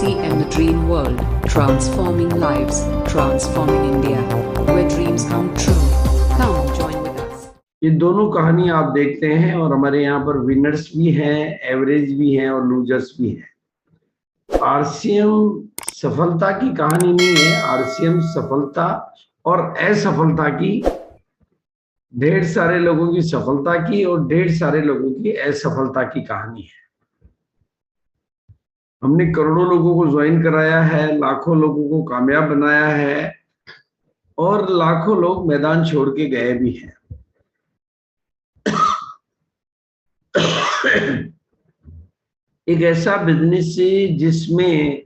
RCM the Dream World, transforming lives, transforming India, where dreams come true. Come join with us. ये दोनों कहानी आप देखते हैं और हमारे यहाँ पर विनर्स भी हैं, एवरेज भी हैं और लूजर्स भी हैं। आरसीएम सफलता की कहानी नहीं है, आरसीएम सफलता और असफलता की, ढेर सारे लोगों की सफलता की और ढेर सारे लोगों की असफलता की कहानी है। हमने करोड़ों लोगों को ज्वाइन कराया है, लाखों लोगों को कामयाब बनाया है और लाखों लोग मैदान छोड़ के गए भी हैं। एक ऐसा बिजनेस है जिसमें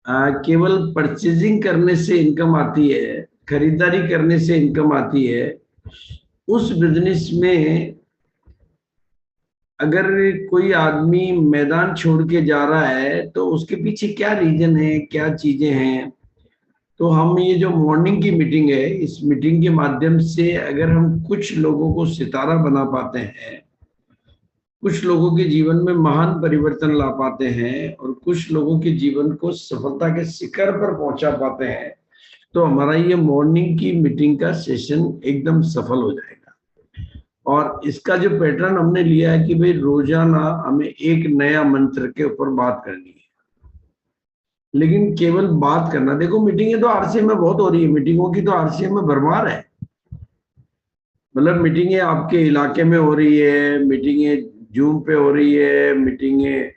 केवल परचेजिंग करने से इनकम आती है, खरीदारी करने से इनकम आती है, उस बिजनेस में अगर कोई आदमी मैदान छोड़ के जा रहा है तो उसके पीछे क्या रीजन है, क्या चीजें हैं। तो हम ये जो मॉर्निंग की मीटिंग है, इस मीटिंग के माध्यम से अगर हम कुछ लोगों को सितारा बना पाते हैं, कुछ लोगों के जीवन में महान परिवर्तन ला पाते हैं और कुछ लोगों के जीवन को सफलता के शिखर पर पहुंचा पाते हैं, तो हमारा ये मॉर्निंग की मीटिंग का सेशन एकदम सफल हो जाएगा। और इसका जो पैटर्न हमने लिया है कि भाई रोजाना हमें एक नया मंत्र के ऊपर बात करनी है, लेकिन केवल बात करना। देखो मीटिंगें तो आरसीएम में बहुत हो रही है, मीटिंगों की तो आरसीएम में भरमार है। मतलब मीटिंगें आपके इलाके में हो रही है, मीटिंगें जूम पे हो रही है, मीटिंगें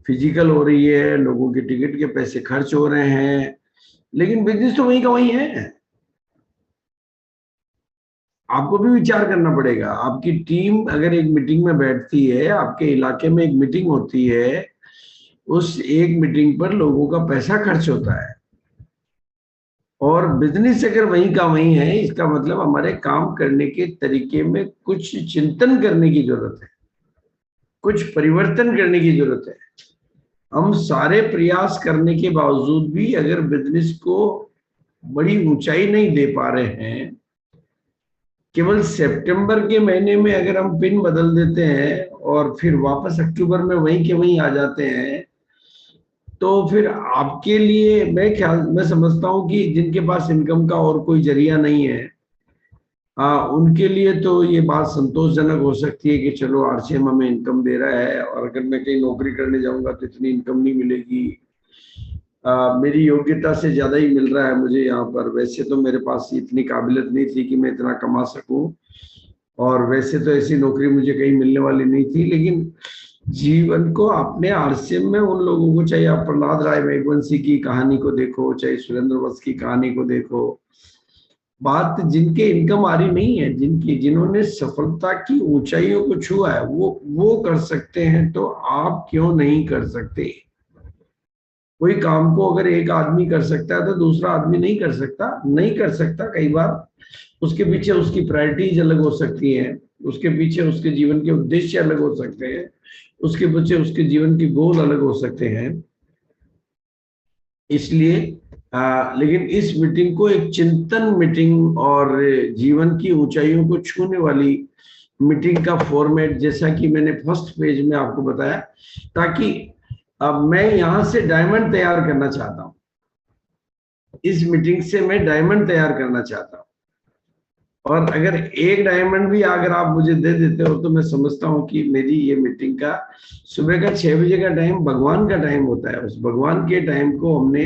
फिजिकल हो रही है, लोगों के टिकट के पैसे खर्च हो रहे हैं, लेकिन बिजनेस तो वहीं का वहीं है। आपको भी विचार करना पड़ेगा। आपकी टीम अगर एक मीटिंग में बैठती है, आपके इलाके में एक मीटिंग होती है, उस एक मीटिंग पर लोगों का पैसा खर्च होता है और बिजनेस अगर वहीं का वहीं है, इसका मतलब हमारे काम करने के तरीके में कुछ चिंतन करने की जरूरत है, कुछ परिवर्तन करने की जरूरत है। हम सारे प्रयास करने के बावजूद भी अगर बिजनेस को बड़ी ऊंचाई नहीं दे पा रहे हैं, केवल सितंबर के महीने में अगर हम पिन बदल देते हैं और फिर वापस अक्टूबर में वहीं के वहीं आ जाते हैं, तो फिर आपके लिए मैं समझता हूं कि जिनके पास इनकम का और कोई जरिया नहीं है, उनके लिए तो ये बात संतोषजनक हो सकती है कि चलो आरसीएम हमें इनकम दे रहा है और अगर मैं कहीं नौकरी करने जाऊंगा तो इतनी इनकम नहीं मिलेगी, मेरी योग्यता से ज्यादा ही मिल रहा है मुझे यहाँ पर। वैसे तो मेरे पास इतनी काबिलियत नहीं थी कि मैं इतना कमा सकूं और वैसे तो ऐसी नौकरी मुझे कहीं मिलने वाली नहीं थी, लेकिन जीवन को अपने आरसीएम में उन लोगों को, चाहे आप प्रहलाद राय मेघवंशी की कहानी को देखो, चाहे सुरेंद्र वत्स की कहानी को देखो, बात जिनके इनकम आ रही नहीं है, जिन्होंने सफलता की ऊंचाइयों को छुआ है, वो कर सकते हैं, तो आप क्यों नहीं कर सकते। कोई काम को अगर एक आदमी कर सकता है तो दूसरा आदमी नहीं कर सकता। कई बार उसके पीछे उसकी प्रायोरिटीज अलग हो सकती हैं, उसके पीछे उसके जीवन के उद्देश्य अलग हो सकते हैं, उसके पीछे उसके जीवन के गोल अलग हो सकते हैं। इसलिए लेकिन इस मीटिंग को एक चिंतन मीटिंग और जीवन की ऊंचाइयों को छूने वाली मीटिंग का फॉर्मेट, जैसा कि मैंने फर्स्ट पेज में आपको बताया, ताकि अब मैं यहां से डायमंड तैयार करना चाहता हूं। इस मीटिंग से मैं डायमंड तैयार करना चाहता हूं और अगर एक डायमंड भी अगर आप मुझे दे देते हो तो मैं समझता हूं कि मेरी ये मीटिंग का सुबह का 6 बजे का टाइम भगवान का टाइम होता है। उस भगवान के टाइम को हमने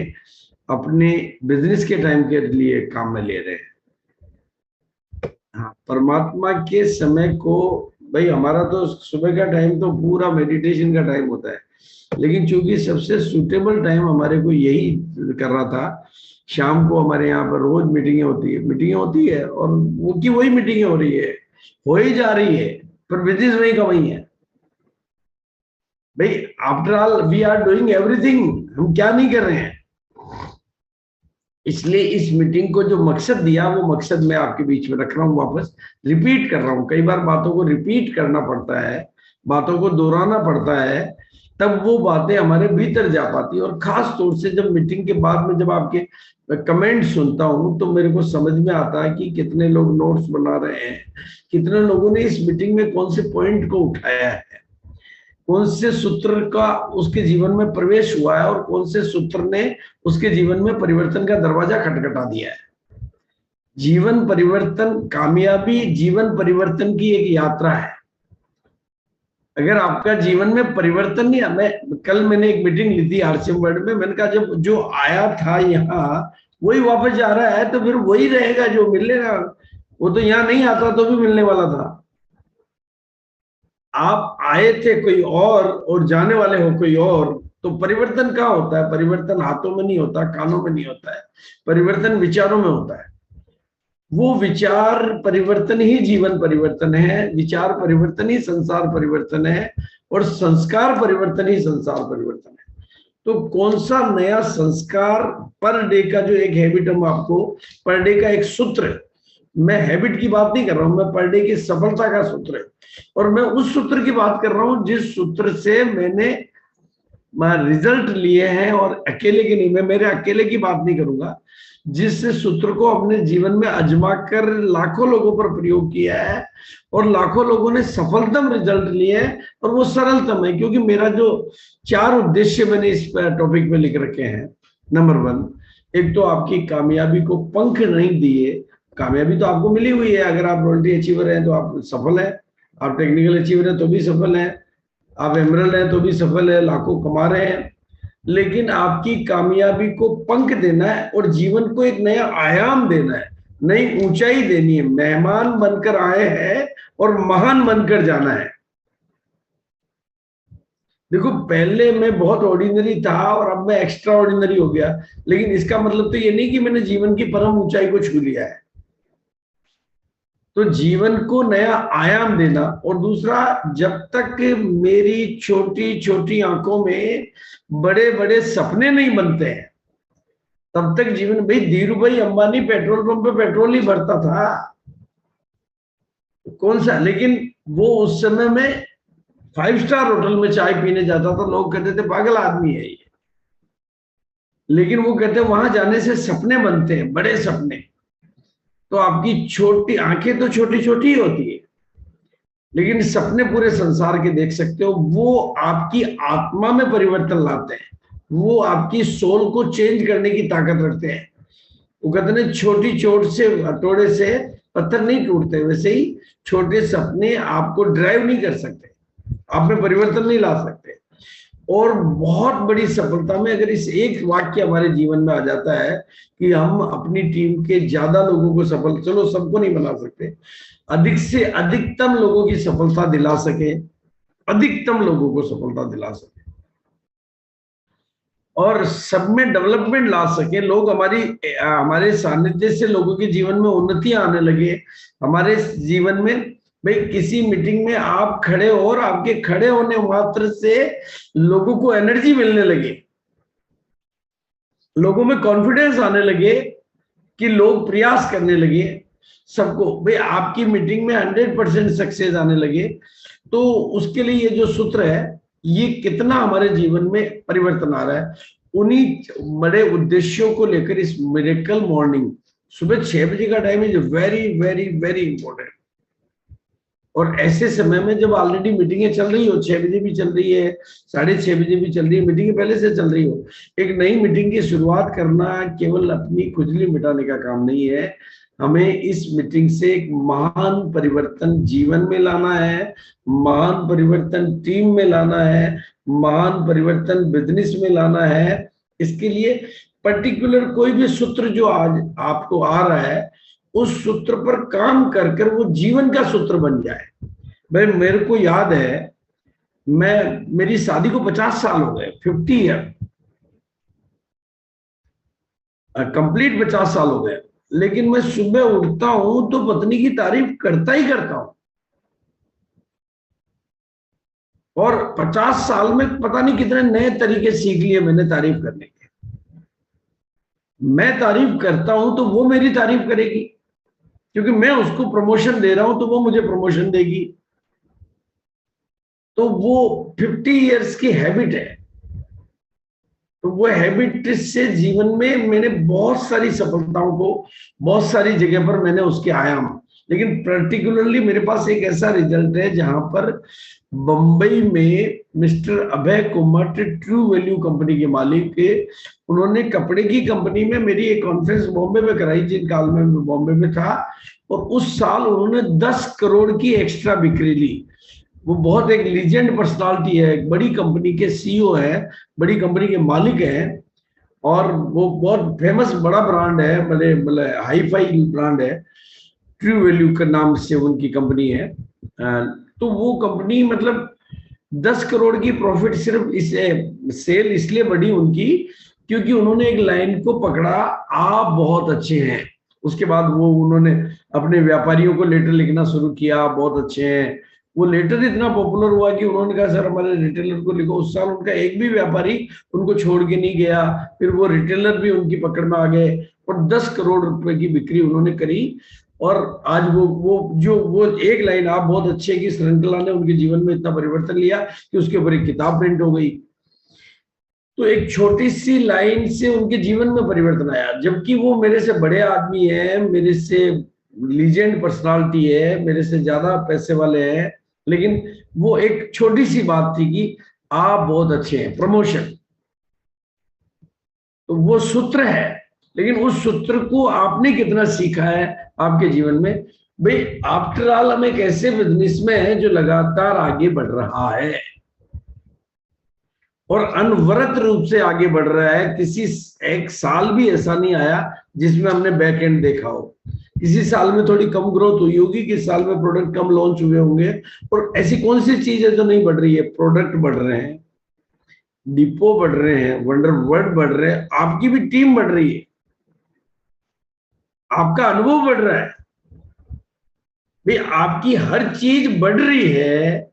अपने बिजनेस के टाइम के लिए काम में ले रहे हैं। हाँ, परमात्मा के समय को, भाई हमारा तो सुबह का टाइम तो पूरा मेडिटेशन का टाइम होता है, लेकिन चूंकि सबसे सूटेबल टाइम हमारे को यही कर रहा था, शाम को हमारे यहाँ पर रोज मीटिंगें होती है और वो की वही मीटिंगें हो ही जा रही है, पर बिजनेस वही का वही है। भाई after all we are doing everything, हम क्या नहीं कर रहे हैं। इसलिए इस मीटिंग को जो मकसद दिया, वो मकसद मैं आपके बीच में रख रहा हूँ, वापस रिपीट कर रहा हूँ। कई बार बातों को रिपीट करना पड़ता है, बातों को दोहराना पड़ता है, तब वो बातें हमारे भीतर जा पाती है। और खास तौर से जब मीटिंग के बाद में जब आपके कमेंट सुनता हूं तो मेरे को समझ में आता है कि कितने लोग नोट्स बना रहे हैं, कितने लोगों ने इस मीटिंग में कौन से पॉइंट को उठाया है। कौन से सूत्र का उसके जीवन में प्रवेश हुआ है और कौन से सूत्र ने उसके जीवन में परिवर्तन का दरवाजा खटखटा दिया है। जीवन परिवर्तन, कामयाबी जीवन परिवर्तन की एक यात्रा है। अगर आपका जीवन में परिवर्तन नहीं, मैंने एक मीटिंग ली थी आरसीएम वर्ल्ड में, मैंने कहा जब जो आया था यहाँ वही वापस जा रहा है तो फिर वही रहेगा जो मिलेगा, वो तो यहाँ नहीं आता तो भी मिलने वाला था। आप आए थे कोई और जाने वाले हो कोई और, तो परिवर्तन कहाँ होता है? परिवर्तन हाथों में नहीं होता, कानों में नहीं होता है, परिवर्तन विचारों में होता है। वो विचार परिवर्तन ही जीवन परिवर्तन है, विचार परिवर्तन ही संसार परिवर्तन है, और संस्कार परिवर्तन ही संसार परिवर्तन है। तो कौन सा नया संस्कार पर डे का जो एक हैबिट हम आपको, पर डे का एक सूत्र, मैं हैबिट की बात नहीं कर रहा हूं, मैं पर डे की सफलता का सूत्र है, और मैं उस सूत्र की बात कर रहा हूं जिस सूत्र से मैंने रिजल्ट लिए हैं, और अकेले के नहीं, मैं मेरे अकेले की बात नहीं करूंगा, जिस सूत्र को अपने जीवन में आजमा कर लाखों लोगों पर प्रयोग किया है और लाखों लोगों ने सफलतम रिजल्ट लिए हैं, और वो सरलतम है। क्योंकि मेरा जो 4 उद्देश्य मैंने इस टॉपिक में लिख रखे हैं, नंबर 1, एक तो आपकी कामयाबी को पंख नहीं दिए। कामयाबी तो आपको मिली हुई है, अगर आप रॉयल्टी अचीवर हैं तो आप सफल हैं, आप टेक्निकल अचीवर हैं तो भी सफल हैं, आप एमरल्ड हैं तो भी सफल है, लाखों कमा रहे हैं। लेकिन आपकी कामयाबी को पंख देना है और जीवन को एक नया आयाम देना है, नई ऊंचाई देनी है। मेहमान बनकर आए हैं और महान बनकर जाना है। देखो, पहले मैं बहुत ऑर्डिनरी था और अब मैं एक्स्ट्रा ऑर्डिनरी हो गया, लेकिन इसका मतलब तो ये नहीं कि मैंने जीवन की परम ऊंचाई को छू लिया है। तो जीवन को नया आयाम देना, और दूसरा, जब तक मेरी छोटी छोटी आंखों में बड़े बड़े सपने नहीं बनते हैं तब तक जीवन, भाई धीरू भाई अंबानी पेट्रोल पंप पे पेट्रोल ही भरता था, कौन सा, लेकिन वो उस समय में 5 स्टार होटल में चाय पीने जाता था, लोग कहते थे पागल आदमी है ये, लेकिन वो कहते वहां जाने से सपने बनते हैं, बड़े सपने। तो आपकी छोटी आंखें तो छोटी छोटी ही होती है, लेकिन सपने पूरे संसार के देख सकते हो। वो आपकी आत्मा में परिवर्तन लाते हैं, वो आपकी सोल को चेंज करने की ताकत रखते हैं। वो कहते हैं छोटी चोट से, हथौड़े से पत्थर नहीं टूटते, वैसे ही छोटे सपने आपको ड्राइव नहीं कर सकते, आप में परिवर्तन नहीं ला सकते। और बहुत बड़ी सफलता में अगर इस एक वाक्य हमारे जीवन में आ जाता है कि हम अपनी टीम के ज्यादा लोगों को सफल, चलो सबको नहीं बना सकते, अधिक से अधिकतम लोगों की सफलता दिला सके, अधिकतम लोगों को सफलता दिला सके और सब में डेवलपमेंट ला सके, लोग हमारे सानिध्य से लोगों के जीवन में उन्नतियां आने लगे हमारे जीवन में। भाई किसी मीटिंग में आप खड़े हो और आपके खड़े होने मात्र से लोगों को एनर्जी मिलने लगे, लोगों में कॉन्फिडेंस आने लगे कि लोग प्रयास करने लगे सबको, भाई आपकी मीटिंग में 100% सक्सेस आने लगे। तो उसके लिए ये जो सूत्र है, ये कितना हमारे जीवन में परिवर्तन आ रहा है, उन्हीं बड़े उद्देश्यों को लेकर इस मिरेकल मॉर्निंग, सुबह 6 बजे का time is very very very important. और ऐसे समय में जब ऑलरेडी मीटिंगें चल रही हो, 6 बजे भी चल रही है, 6:30 बजे भी चल रही है, मीटिंग पहले से चल रही हो, एक नई मीटिंग की शुरुआत करना केवल अपनी खुजली मिटाने का काम नहीं है, हमें इस मीटिंग से एक महान परिवर्तन जीवन में लाना है, महान परिवर्तन टीम में लाना है, महान परिवर्तन बिजनेस में लाना है। इसके लिए पर्टिकुलर कोई भी सूत्र जो आज आपको आ रहा है, उस सूत्र पर काम कर कर वो जीवन का सूत्र बन जाए। भाई मेरे को याद है, मेरी शादी को 50 साल हो गए, 50 ईयर कंप्लीट 50 साल हो गए, लेकिन मैं सुबह उठता हूं तो पत्नी की तारीफ करता ही करता हूं। और 50 साल में पता नहीं कितने नए तरीके सीख लिए मैंने तारीफ करने के। मैं तारीफ करता हूं तो वो मेरी तारीफ करेगी, क्योंकि मैं उसको प्रमोशन दे रहा हूं तो वो मुझे प्रमोशन देगी। तो वो 50 इयर्स की हैबिट है। तो वो हैबिट से जीवन में मैंने बहुत सारी सफलताओं को, बहुत सारी जगह पर मैंने उसके आयाम, लेकिन पर्टिकुलरली मेरे पास एक ऐसा रिजल्ट है जहां पर बंबई में mister Abhay Kumar true value company के मालिक के, उन्होंने कपड़े की कंपनी में मेरी एक कॉन्फ्रेंस बॉम्बे में कराई, जिन काल में मैं बॉम्बे में था, और उस साल उन्होंने 10 करोड़ की एक्स्ट्रा बिक्री ली। वो बहुत एक लीजेंड पर्सनालिटी है, एक बड़ी कंपनी के सीईओ है, बड़ी कंपनी के मालिक हैं, और वो बहुत फेमस बड़ा ब्रांड है, मतलब हाई फाई ब्रांड है, ट्रू वैल्यू के नाम से उनकी कंपनी है। तो वो कंपनी मतलब 10 करोड़ की प्रॉफिट सिर्फ इसे सेल इसलिए बढ़ी उनकी क्योंकि उन्होंने एक लाइन को पकड़ा, आप बहुत अच्छे हैं। उसके बाद वो उन्होंने अपने व्यापारियों को लेटर लिखना शुरू किया, बहुत अच्छे हैं। वो लेटर इतना पॉपुलर हुआ कि उन्होंने कहा सर हमारे रिटेलर को लिखो। उस साल उनका एक भी व्यापारी उनको छोड़ के नहीं गया, फिर वो रिटेलर भी उनकी पकड़ में आ गए और 10 करोड़ रुपए की बिक्री उन्होंने करी। और आज वो एक लाइन आप बहुत अच्छे की श्रृंखला ने उनके जीवन में इतना परिवर्तन लिया कि उसके ऊपर एक किताब प्रिंट हो गई। तो एक छोटी सी लाइन से उनके जीवन में परिवर्तन आया, जबकि वो मेरे से बड़े आदमी हैं, मेरे से लीजेंड पर्सनालिटी है, मेरे से ज्यादा पैसे वाले हैं, लेकिन वो एक छोटी सी बात थी कि आप बहुत अच्छे हैं, प्रमोशन। तो वो सूत्र है, लेकिन उस सूत्र को आपने कितना सीखा है आपके जीवन में। भाई आफ्टर ऑल हम एक ऐसे बिजनेस में है जो लगातार आगे बढ़ रहा है और अनवरत रूप से आगे बढ़ रहा है। किसी एक साल भी ऐसा नहीं आया जिसमें हमने बैक एंड देखा हो। किसी साल में थोड़ी कम ग्रोथ हुई होगी, किसी साल में प्रोडक्ट कम लॉन्च हुए होंगे, और ऐसी कौन सी चीज है जो नहीं बढ़ रही है। प्रोडक्ट बढ़ रहे हैं, डिपो बढ़ रहे हैं, वंडर वर्ड बढ़ रहे हैं, आपकी भी टीम बढ़ रही है, आपका अनुभव बढ़ रहा है। भाई आपकी हर चीज बढ़ रही है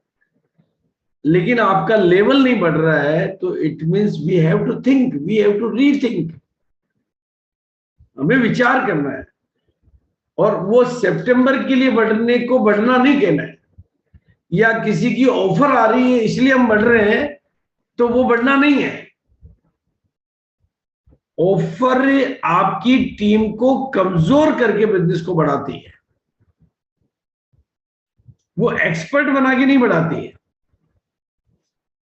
लेकिन आपका लेवल नहीं बढ़ रहा है, तो it means we have to think, we have to rethink. हमें विचार करना है, और वो सितंबर के लिए बढ़ने को बढ़ना नहीं कहना है, या किसी की ऑफर आ रही है इसलिए हम बढ़ रहे हैं तो वो बढ़ना नहीं है। ऑफर आपकी टीम को कमजोर करके बिजनेस को बढ़ाती है, वो एक्सपर्ट बना के नहीं बढ़ाती है।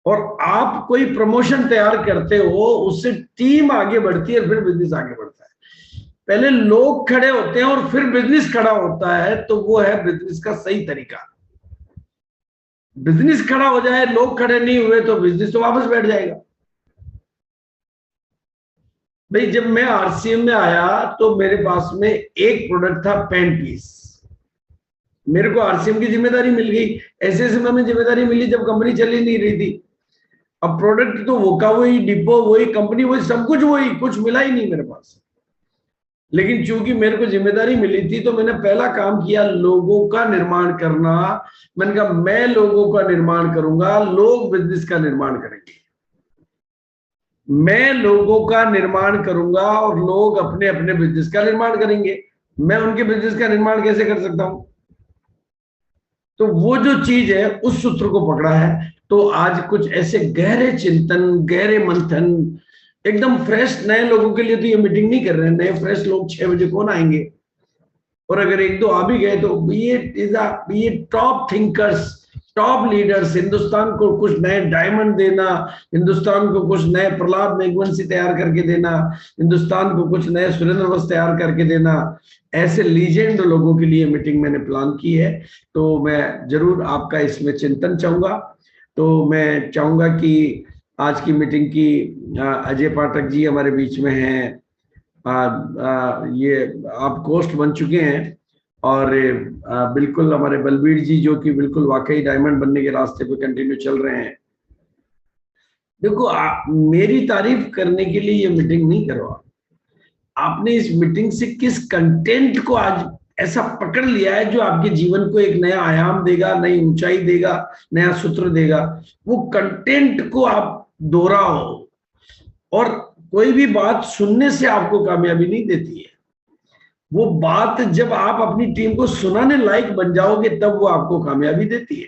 और आप कोई प्रमोशन तैयार करते हो, उससे टीम आगे बढ़ती है, फिर बिजनेस आगे बढ़ता है। पहले लोग खड़े होते हैं और फिर बिजनेस खड़ा होता है, तो वो है बिजनेस का सही तरीका। बिजनेस खड़ा हो जाए, लोग खड़े नहीं हुए, तो बिजनेस तो वापस बैठ जाएगा। भाई जब मैं आरसीएम में आया तो मेरे पास में एक प्रोडक्ट था, पेन पीस। मेरे को आरसीएम की जिम्मेदारी मिल गई, ऐसे समय में जिम्मेदारी मिली जब कंपनी चल ही नहीं रही थी। अब प्रोडक्ट तो वो का वही, डिपो वही, कंपनी वही, सब कुछ वही, कुछ मिला ही नहीं मेरे पास। लेकिन चूंकि मेरे को जिम्मेदारी मिली थी तो मैंने पहला काम किया, लोगों का निर्माण करना। मैंने कहा मैं लोगों का निर्माण करूंगा, लोग बिजनेस का निर्माण करेंगे। मैं लोगों का निर्माण करूंगा और लोग अपने अपने बिजनेस का निर्माण करेंगे। मैं उनके बिजनेस का निर्माण कैसे कर सकता हूं? तो वो जो चीज है, उस सूत्र को पकड़ा है। तो आज कुछ ऐसे गहरे चिंतन, गहरे मंथन, एकदम फ्रेश नए लोगों के लिए तो ये मीटिंग नहीं कर रहे हैं। नए फ्रेश लोग 6 बजे कौन आएंगे? और अगर एक दो आ भी गए तो ये top thinkers, top leaders, Hindustan को कुछ नए डायमंड देना, हिंदुस्तान को कुछ नए प्रहलाद मेघवंशी तैयार करके देना, हिंदुस्तान को कुछ नए सुरेंद्र वंश तैयार करके देना, ऐसे लीजेंड लोगों के लिए मीटिंग मैंने प्लान की है। तो मैं जरूर आपका इसमें चिंतन चाहूंगा। तो मैं चाहूंगा कि आज की मीटिंग की अजय पाठक जी हमारे बीच में हैं। ये आप कोस्ट बन चुके हैं, और बिल्कुल हमारे बलबीर जी जो कि बिल्कुल वाकई डायमंड बनने के रास्ते पे कंटिन्यू चल रहे हैं। देखो मेरी तारीफ करने के लिए ये मीटिंग नहीं करवा, आपने इस मीटिंग से किस कंटेंट को आज ऐसा पकड़ लिया है जो आपके जीवन को एक नया आयाम देगा, नई ऊंचाई देगा, नया सूत्र देगा। वो कंटेंट को आप दोहराओ। और कोई भी बात सुनने से आपको कामयाबी नहीं देती है, वो बात जब आप अपनी टीम को सुनाने लायक बन जाओगे तब वो आपको कामयाबी देती है।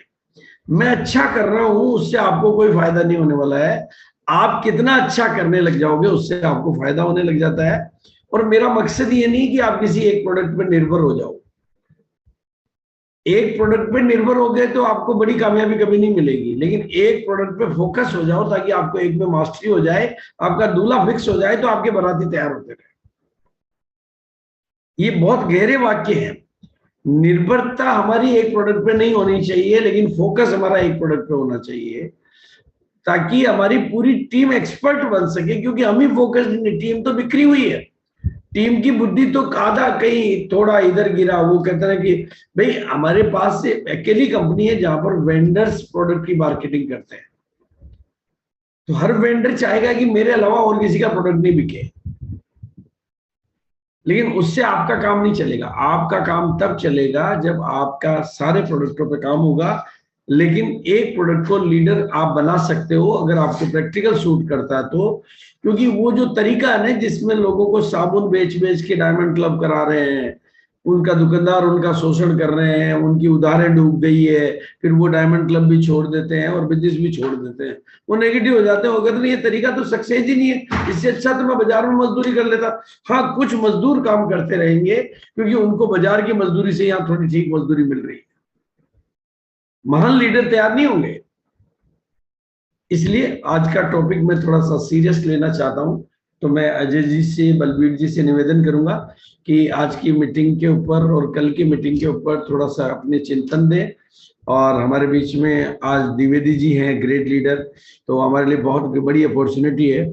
मैं अच्छा कर रहा हूं उससे आपको कोई फायदा नहीं होने वाला है, आप कितना अच्छा करने लग जाओगे उससे आपको फायदा होने लग जाता है। और मेरा मकसद ये नहीं कि आप किसी एक प्रोडक्ट पर निर्भर हो जाओ। एक प्रोडक्ट पे निर्भर हो गए तो आपको बड़ी कामयाबी कभी नहीं मिलेगी, लेकिन एक प्रोडक्ट पे फोकस हो जाओ ताकि आपको एक में मास्टरी हो जाए, आपका दूल्हा फिक्स हो जाए, तो आपके बाराती तैयार होते रहे। ये बहुत गहरे वाक्य हैं। निर्भरता हमारी एक प्रोडक्ट पे नहीं होनी चाहिए, लेकिन फोकस हमारा एक प्रोडक्ट पे होना चाहिए, ताकि हमारी पूरी टीम एक्सपर्ट बन सके, क्योंकि हम ही फोकस नहीं, टीम तो बिखरी हुई है। टीम की बुद्धि तो आधा कहीं थोड़ा इधर गिरा। वो कहते हैं कि भाई हमारे पास से अकेली कंपनी है जहां पर वेंडर्स प्रोडक्ट की मार्केटिंग करते हैं, तो हर वेंडर चाहेगा कि मेरे अलावा और किसी का प्रोडक्ट नहीं बिके, लेकिन उससे आपका काम नहीं चलेगा। आपका काम तब चलेगा जब आपका सारे प्रोडक्टों पे काम होगा, लेकिन एक प्रोडक्ट को लीडर आप बना सकते हो अगर आपको प्रैक्टिकल सूट करता है तो। क्योंकि वो जो तरीका है ना जिसमें लोगों को साबुन बेच बेच के डायमंड क्लब करा रहे हैं, उनका दुकानदार उनका शोषण कर रहे हैं, उनकी उधारें डूब गई है, फिर वो डायमंड क्लब भी छोड़ देते हैं और बिजनेस भी छोड़ देते हैं, वो नेगेटिव हो जाते हैं। वो कहते हैं ये तरीका तो सक्सेस ही नहीं है, इससे अच्छा तो मैं बाजार में मजदूरी कर लेता। हाँ, कुछ मजदूर काम करते रहेंगे क्योंकि उनको बाजार की मजदूरी से यहाँ थोड़ी ठीक मजदूरी मिल रही है, महान लीडर तैयार नहीं होंगे। इसलिए आज का टॉपिक मैं थोड़ा सा सीरियस लेना चाहता हूं, तो मैं अजय जी से, बलबीर जी से निवेदन करूंगा कि आज की मीटिंग के ऊपर और कल की मीटिंग के ऊपर थोड़ा सा अपने चिंतन दें। और हमारे बीच में आज द्विवेदी जी हैं, ग्रेट लीडर, तो हमारे लिए बहुत बड़ी अपॉर्चुनिटी है।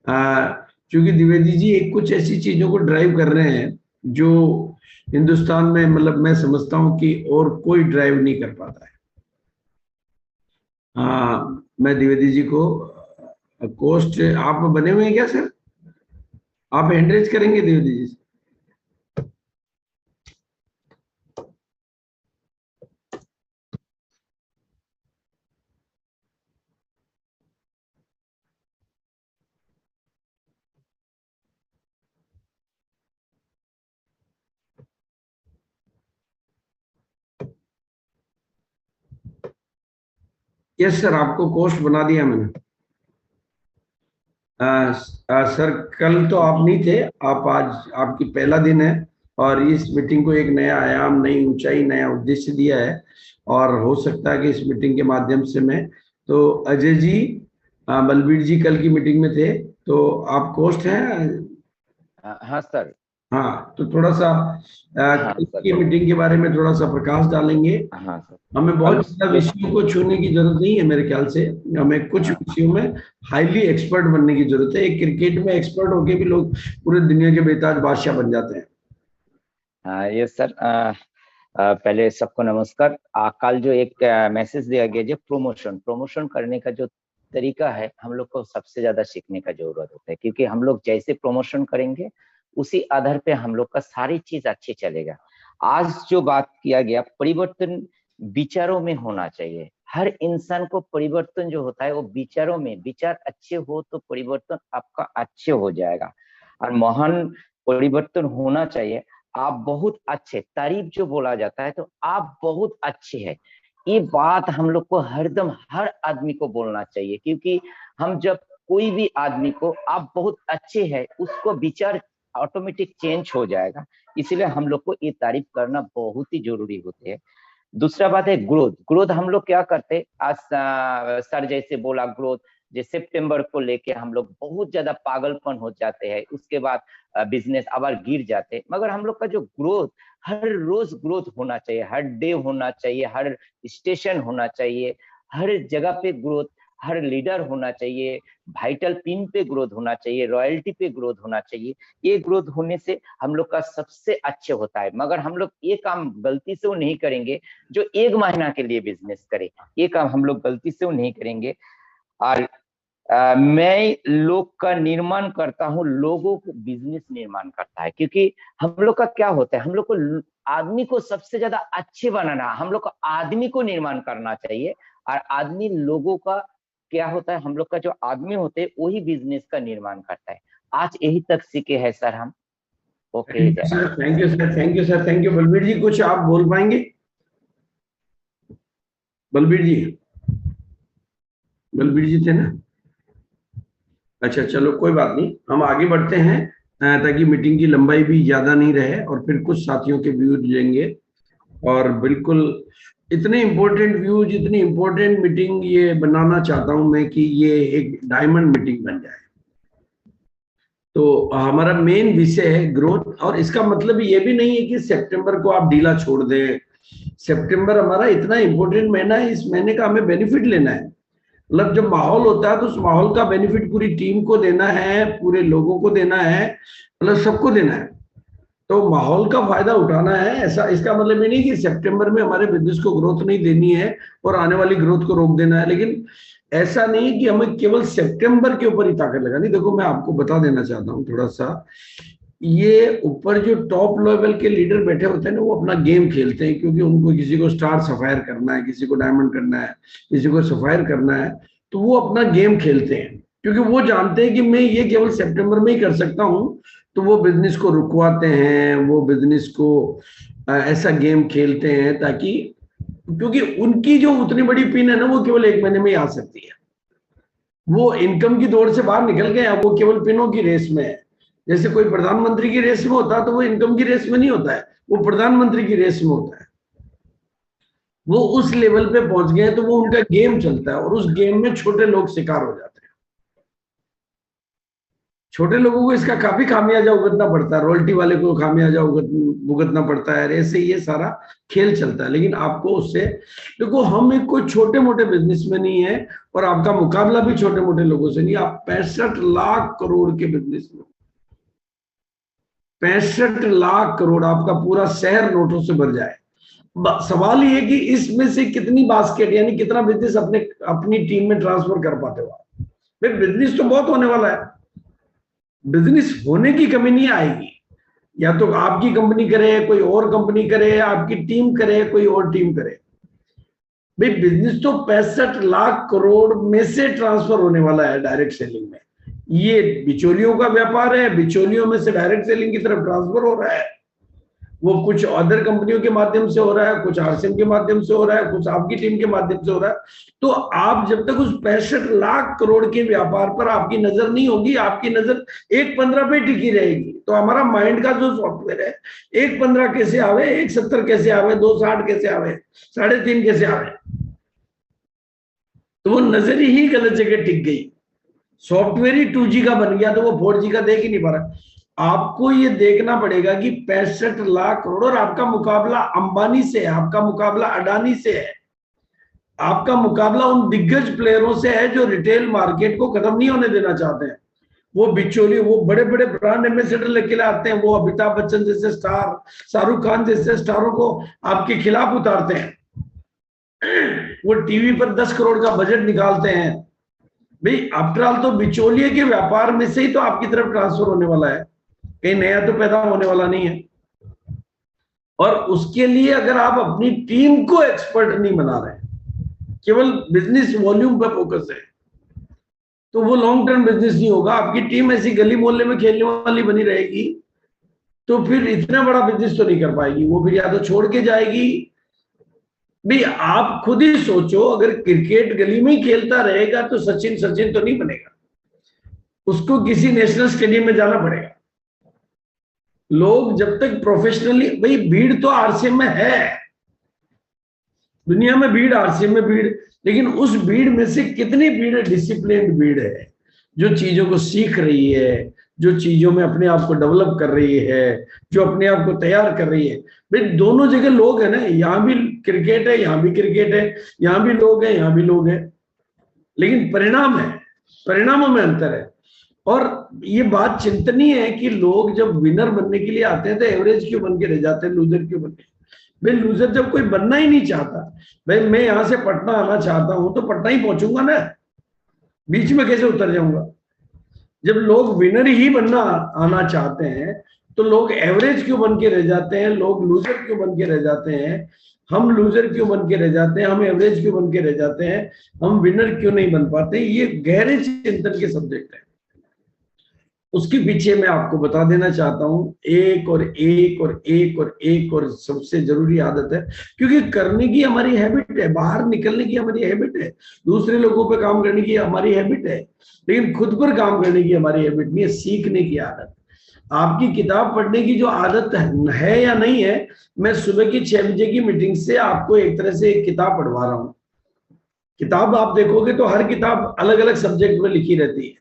क्योंकि द्विवेदी जी एक कुछ ऐसी चीजों को ड्राइव कर रहे हैं जो हिंदुस्तान में, मतलब मैं समझता हूं कि और कोई ड्राइव नहीं कर पाता है। मैं द्विवेदी जी को कोस्ट, आप बने हुए हैं क्या सर? आप हैंड रेज करेंगे द्विवेदी जी? यस सर, आपको कोस्ट बना दिया मैंने। सर कल तो आप नहीं थे, आप आज, आपकी पहला दिन है और इस मीटिंग को एक नया आयाम, नई ऊंचाई, नया उद्देश्य दिया है। और हो सकता है कि इस मीटिंग के माध्यम से मैं, तो अजय जी, बलबीर जी कल की मीटिंग में थे, तो आप कोस्ट हैं? हाँ सर। हाँ, तो थोड़ा सा हाँ कल सर, की मीटिंग के बारे में थोड़ा सा प्रकाश डालेंगे। हाँ सर। हमें बहुत ज्यादा विषयों को छूने की जरूरत नहीं है मेरे ख्याल से, हमें कुछ विषयों में हाईली एक्सपर्ट बनने की जरूरत है। एक क्रिकेट में एक्सपर्ट होके भी लोग पूरे दुनिया के बेताज बादशाह बन जाते हैं। हाँ ये सर, पहले सबको नमस्कार। कल जो एक मैसेज दिया गया, जो प्रमोशन करने का जो तरीका है, हम लोग को सबसे ज्यादा सीखने का जरूरत होता है, क्योंकि हम लोग जैसे प्रमोशन करेंगे उसी आधार पे हम लोग का सारी चीज अच्छी चलेगा। आज जो बात किया गया, परिवर्तन विचारों में होना चाहिए। हर इंसान को परिवर्तन जो होता है वो विचारों में, विचार अच्छे हो तो परिवर्तन आपका अच्छे हो जाएगा और महान परिवर्तन होना चाहिए। आप बहुत अच्छे, तारीफ जो बोला जाता है तो आप बहुत अच्छे हैं, ये बात हम लोग को हरदम हर आदमी को बोलना चाहिए। क्योंकि हम जब कोई भी आदमी को आप बहुत अच्छे हैं, उसको विचार ऑटोमेटिक चेंज हो जाएगा। इसलिए हम लोग को ये तारीफ करना बहुत ही जरूरी होती है। दूसरा बात है ग्रोथ हम लोग क्या करते, आज सर जैसे बोला ग्रोथ, जैसे सितंबर को लेके हम लोग बहुत ज्यादा पागलपन हो जाते हैं, उसके बाद बिजनेस आबार गिर जाते। मगर हम लोग का जो ग्रोथ, हर रोज ग्रोथ होना चाहिए, हर डे होना चाहिए, हर स्टेशन होना चाहिए, हर जगह पे ग्रोथ, हर लीडर होना चाहिए, वाइटल पिन पे ग्रोथ होना चाहिए, रॉयल्टी पे ग्रोथ होना चाहिए। ये ग्रोथ होने से हम लोग का सबसे अच्छे होता है। मगर हम लोग ये काम गलती से वो नहीं करेंगे जो एक महीना के लिए बिजनेस करे, ये काम हम लोग गलती से वो नहीं करेंगे। और मैं लोग का निर्माण करता हूँ, लोगों को बिजनेस निर्माण करता है। क्योंकि हम लोग का क्या होता है, हम लोग को आदमी को सबसे ज्यादा अच्छे बनाना, हम लोग को आदमी को निर्माण करना चाहिए। और आदमी लोगों का क्या होता है, हम लोग का जो आदमी होते हैं वही बिजनेस का निर्माण करता है। आज यही तक सीखे हैं सर हम। Okay sir, thank you sir, thank you sir, thank you. Balbir ji कुछ आप बोल पाएंगे? बलबीर जी थे ना? अच्छा, चलो कोई बात नहीं, हम आगे बढ़ते हैं ताकि मीटिंग की लंबाई भी ज्यादा नहीं रहे और फिर कुछ साथियों के व्यूज लेंगे। और बिल्कुल इतने इम्पोर्टेंट व्यूज, इतनी इम्पोर्टेंट मीटिंग ये बनाना चाहता हूं मैं कि ये एक डायमंड मीटिंग बन जाए। तो हमारा मेन विषय है ग्रोथ, और इसका मतलब ये भी नहीं है कि सितंबर को आप ढीला छोड़ दें। सितंबर हमारा इतना इंपॉर्टेंट महीना है, इस महीने का हमें बेनिफिट लेना है। मतलब जब माहौल होता है तो उस माहौल का बेनिफिट पूरी टीम को देना है, पूरे लोगों को देना है, मतलब सबको देना है। तो माहौल का फायदा उठाना है। ऐसा इसका मतलब ये नहीं कि सितंबर में हमारे बिजनेस को ग्रोथ नहीं देनी है और आने वाली ग्रोथ को रोक देना है, लेकिन ऐसा नहीं है कि हमें केवल सितंबर के ऊपर ही ताकत लगानी। देखो मैं आपको बता देना चाहता हूँ थोड़ा सा, ये ऊपर जो टॉप लेवल के लीडर बैठे होते हैं ना, वो अपना गेम खेलते हैं, क्योंकि उनको किसी को स्टार सफायर करना है, किसी को डायमंड करना है, किसी को सफायर करना है, तो वो अपना गेम खेलते हैं, क्योंकि वो जानते हैं कि मैं ये केवल सितंबर में ही कर सकता हूँ। तो वो बिजनेस को रुकवाते हैं, वो बिजनेस को ऐसा गेम खेलते हैं ताकि, क्योंकि उनकी जो उतनी बड़ी पिन है ना, वो केवल एक महीने में ही आ सकती है। वो इनकम की दौड़ से बाहर निकल गए हैं, वो केवल पिनों की रेस में है। जैसे कोई प्रधानमंत्री की रेस में होता तो वो इनकम की रेस में नहीं होता है, वो प्रधानमंत्री की रेस में होता है। वो उस लेवल पे पहुंच गए तो वो उनका गेम चलता है, और उस गेम में छोटे लोग शिकार हो जाते हैं। छोटे लोगों को इसका काफी खामियाजा भुगतना पड़ता है, रॉयल्टी वाले को खामियाजा भुगतना पड़ता है, ऐसे ये सारा खेल चलता है। लेकिन आपको उससे, देखो हम एक कोई छोटे मोटे बिजनेसमैन नहीं है, और आपका मुकाबला भी छोटे मोटे लोगों से नहीं। आप 65 लाख करोड़ के बिजनेस में, 65 लाख करोड़, आपका पूरा शहर नोटों से भर जाए। सवाल ये है कि इसमें से कितनी बास्केट, यानी कितना बिजनेस अपनी टीम में ट्रांसफर कर पाते हो आप। भाई बिजनेस तो बहुत होने वाला है, बिजनेस होने की कमी नहीं आएगी। या तो आपकी कंपनी करे, कोई और कंपनी करे, आपकी टीम करे, कोई और टीम करे। भाई बिजनेस तो 65 लाख करोड़ में से ट्रांसफर होने वाला है डायरेक्ट सेलिंग में। ये बिचौलियों का व्यापार है, बिचौलियों में से डायरेक्ट सेलिंग की तरफ ट्रांसफर हो रहा है। वो कुछ अदर कंपनियों के माध्यम से हो रहा है, कुछ आरसीएम के माध्यम से हो रहा है, कुछ आपकी टीम के माध्यम से हो रहा है। तो आप जब तक उस 65 लाख करोड़ के व्यापार पर आपकी नजर नहीं होगी, आपकी नजर 1.15 पे टिकी रहेगी। तो हमारा माइंड का जो सॉफ्टवेयर है, 1.15 कैसे आवे, 1.70 कैसे आवे, 2.60 कैसे आवे, 3.5 कैसे आवे, तो वो नजर ही गलत जगह टिक गई। सॉफ्टवेयर ही 2G का बन गया, तो वो 4G का देख ही नहीं पा रहा। आपको ये देखना पड़ेगा कि 65 लाख करोड़, और आपका मुकाबला अंबानी से है, आपका मुकाबला अडानी से है, आपका मुकाबला उन दिग्गज प्लेयरों से है जो रिटेल मार्केट को खत्म नहीं होने देना चाहते हैं। वो बिचौली, वो बड़े बड़े ब्रांड एम्बेसडर लेके आते हैं, वो अमिताभ बच्चन जैसे स्टार, शाहरुख खान जैसे स्टारों को आपके खिलाफ उतारते हैं। वो टीवी पर 10 करोड़ का बजट निकालते हैं। भाई आफ्टर ऑल तो बिचौलिए के व्यापार में से ही तो आपकी तरफ ट्रांसफर होने वाला है, कहीं नया तो पैदा होने वाला नहीं है। और उसके लिए अगर आप अपनी टीम को एक्सपर्ट नहीं बना रहे, केवल बिजनेस वॉल्यूम पर फोकस है, तो वो लॉन्ग टर्म बिजनेस नहीं होगा। आपकी टीम ऐसी गली मोहल्ले में खेलने वाली बनी रहेगी, तो फिर इतना बड़ा बिजनेस तो नहीं कर पाएगी। वो फिर या तो छोड़ के जाएगी। भाई आप खुद ही सोचो, अगर क्रिकेट गली में ही खेलता रहेगा तो सचिन सचिन तो नहीं बनेगा, उसको किसी नेशनल स्टेडियम में जाना पड़ेगा। लोग जब तक प्रोफेशनली, भाई भीड़ तो आरसीएम में है, दुनिया में भीड़, आरसीएम में भीड़, लेकिन उस भीड़ में से कितनी भीड़ डिसिप्लिन्ड भीड़ है, जो चीजों को सीख रही है, जो चीजों में अपने आप को डेवलप कर रही है, जो अपने आप को तैयार कर रही है। भाई दोनों जगह लोग है ना, यहाँ भी क्रिकेट है, यहाँ भी क्रिकेट है, यहाँ भी लोग हैं, यहाँ भी लोग हैं, लेकिन परिणाम है, परिणामों में अंतर है। और ये बात चिंतनीय है कि लोग जब विनर बनने के लिए आते हैं तो एवरेज क्यों बन के रह जाते हैं, लूजर क्यों बन के। भाई लूजर जब कोई बनना ही नहीं चाहता, भाई मैं यहां से पटना आना चाहता हूं तो पटना ही पहुंचूंगा ना, बीच में कैसे उतर जाऊंगा। जब लोग विनर ही बनना आना चाहते हैं तो लोग एवरेज क्यों बन के रह जाते हैं, लोग लूजर क्यों बन के रह जाते हैं, हम लूजर क्यों बन के रह जाते हैं, हम एवरेज क्यों बन के रह जाते हैं, हम विनर क्यों नहीं बन पाते। ये गहरे चिंतन के सब्जेक्ट है। उसके पीछे मैं आपको बता देना चाहता हूं एक और एक और एक और एक और सबसे जरूरी आदत है, क्योंकि करने की हमारी हैबिट है, बाहर निकलने की हमारी हैबिट है, दूसरे लोगों पर काम करने की हमारी हैबिट है, लेकिन खुद पर काम करने की हमारी हैबिट नहीं है, सीखने की आदत। आपकी किताब पढ़ने की जो आदत है या नहीं है, मैं सुबह की 6 बजे की मीटिंग से आपको एक तरह से एक किताब पढ़वा रहा हूं। किताब आप देखोगे तो हर किताब अलग अलग सब्जेक्ट में लिखी रहती है।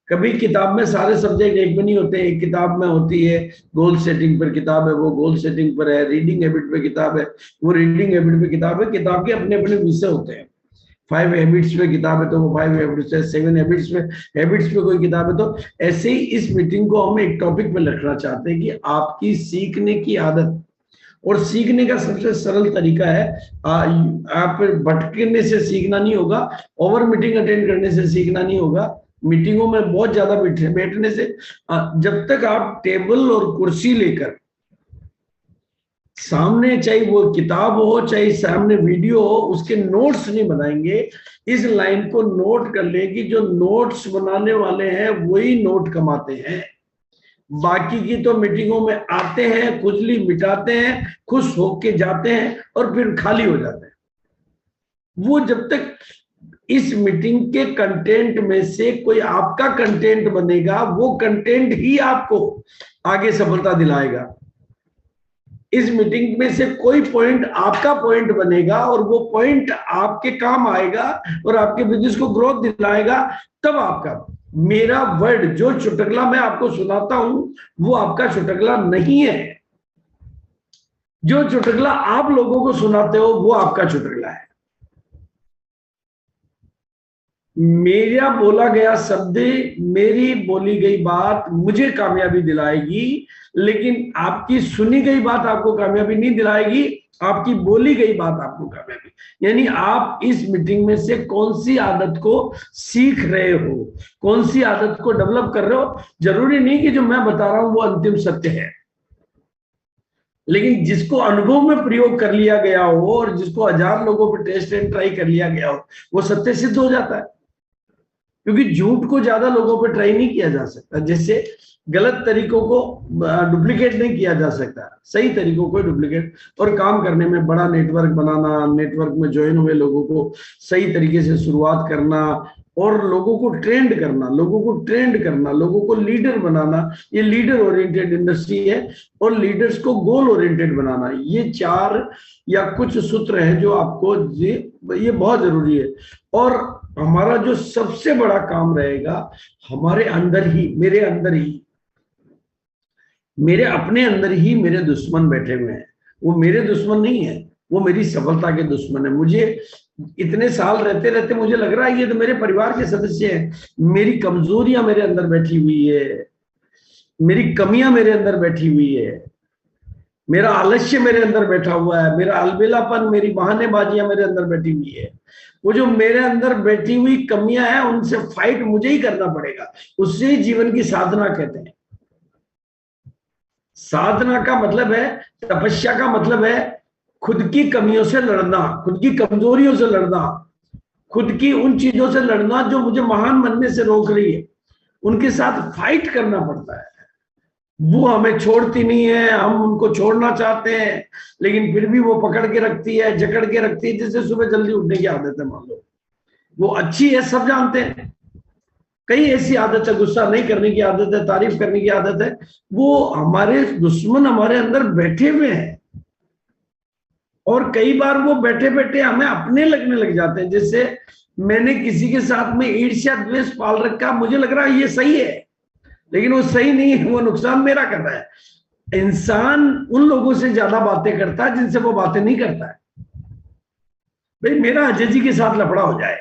कभी किताब में सारे सब्जेक्ट एक में नहीं होते। एक किताब में होती है गोल सेटिंग पर किताब है, वो गोल सेटिंग पर है। रीडिंग हैबिट पे किताब है, वो रीडिंग हैबिट पे किताब है। किताब के अपने अपने विषय होते हैं। 5 हैबिट्स पे किताब है तो वो 5 हैबिट्स है। 7 हैबिट्स पे कोई किताब है। तो ऐसे ही इस मीटिंग को हम एक टॉपिक पे रखना चाहते हैं कि आपकी सीखने की आदत, और सीखने का सबसे सरल तरीका है, आप भटकने से सीखना नहीं होगा, ओवर मीटिंग अटेंड करने से सीखना नहीं होगा, मीटिंगों में बहुत ज्यादा बैठने से। जब तक आप टेबल और कुर्सी लेकर सामने, चाहे वो किताब हो चाहे सामने वीडियो हो, उसके नोट्स नहीं बनाएंगे। इस लाइन को नोट कर ले कि जो नोट्स बनाने वाले हैं वही नोट कमाते हैं। बाकी की तो मीटिंगों में आते हैं, खुजली मिटाते हैं, खुश होके जाते हैं और फिर खाली हो जाते हैं। वो जब तक इस मीटिंग के कंटेंट में से कोई आपका कंटेंट बनेगा, वो कंटेंट ही आपको आगे सफलता दिलाएगा। इस मीटिंग में से कोई पॉइंट आपका पॉइंट बनेगा और वो पॉइंट आपके काम आएगा और आपके बिजनेस को ग्रोथ दिलाएगा, तब आपका। मेरा वर्ड जो चुटकुला मैं आपको सुनाता हूं वो आपका चुटकुला नहीं है। जो चुटकुला आप लोगों को सुनाते हो वो आपका चुटकुला है। मेरा बोला गया शब्द, मेरी बोली गई बात मुझे कामयाबी दिलाएगी, लेकिन आपकी सुनी गई बात आपको कामयाबी नहीं दिलाएगी। आपकी बोली गई बात आपको कामयाबी। यानी आप इस मीटिंग में से कौन सी आदत को सीख रहे हो, कौन सी आदत को डेवलप कर रहे हो। जरूरी नहीं कि जो मैं बता रहा हूं वो अंतिम सत्य है, लेकिन जिसको अनुभव में प्रयोग कर लिया गया हो और जिसको 1000 लोगों पर टेस्ट एंड ट्राई कर लिया गया हो, वो सत्य सिद्ध हो जाता है। क्योंकि झूठ को ज्यादा लोगों पर ट्राई नहीं किया जा सकता, जैसे गलत तरीकों को डुप्लीकेट नहीं किया जा सकता, सही तरीकों को डुप्लीकेट। और काम करने में बड़ा नेटवर्क बनाना, नेटवर्क में ज्वाइन हुए लोगों को सही तरीके से शुरुआत करना और लोगों को ट्रेंड करना, लोगों को लीडर बनाना, ये लीडर ओरिएंटेड इंडस्ट्री है। और लीडर्स को गोल ओरिएंटेड बनाना, ये 4 या कुछ सूत्र हैं जो आपको ये बहुत जरूरी है। और हमारा जो सबसे बड़ा काम रहेगा, हमारे अंदर ही, मेरे अपने अंदर ही मेरे दुश्मन बैठे हुए हैं। वो मेरे दुश्मन नहीं है, वो मेरी सफलता के दुश्मन है। मुझे इतने साल रहते रहते मुझे लग रहा है ये तो मेरे परिवार के सदस्य हैं। मेरी कमजोरियां मेरे अंदर बैठी हुई है, मेरी कमियां मेरे अंदर बैठी हुई है, मेरा आलस्य मेरे अंदर बैठा हुआ है, मेरा अलबेलापन, मेरी बहानेबाजियां मेरे अंदर बैठी हुई है। वो जो मेरे अंदर बैठी हुई कमियां हैं, उनसे फाइट मुझे ही करना पड़ेगा। उससे ही जीवन की साधना कहते हैं। साधना का मतलब है, तपस्या का मतलब है खुद की कमियों से लड़ना, खुद की कमजोरियों से लड़ना, खुद की उन चीजों से लड़ना जो मुझे महान बनने से रोक रही है। उनके साथ फाइट करना पड़ता है। वो हमें छोड़ती नहीं है, हम उनको छोड़ना चाहते हैं, लेकिन फिर भी वो पकड़ के रखती है, जकड़ के रखती है। जैसे सुबह जल्दी उठने की आदत है, मान लो वो अच्छी है, सब जानते हैं। कई ऐसी आदत है, गुस्सा नहीं करने की आदत है, तारीफ करने की आदत है। वो हमारे दुश्मन हमारे अंदर बैठे हुए हैं और कई बार वो बैठे बैठे हमें अपने लगने लग जाते हैं। जैसे मैंने किसी के साथ में ईर्ष्या द्वेष पाल रखा, मुझे लग रहा है ये सही है, लेकिन वो सही नहीं है, वो नुकसान मेरा कर रहा है। इंसान उन लोगों से ज्यादा बातें करता है जिनसे वो बातें नहीं करता है। भाई मेरा अजय जी के साथ लफड़ा हो जाए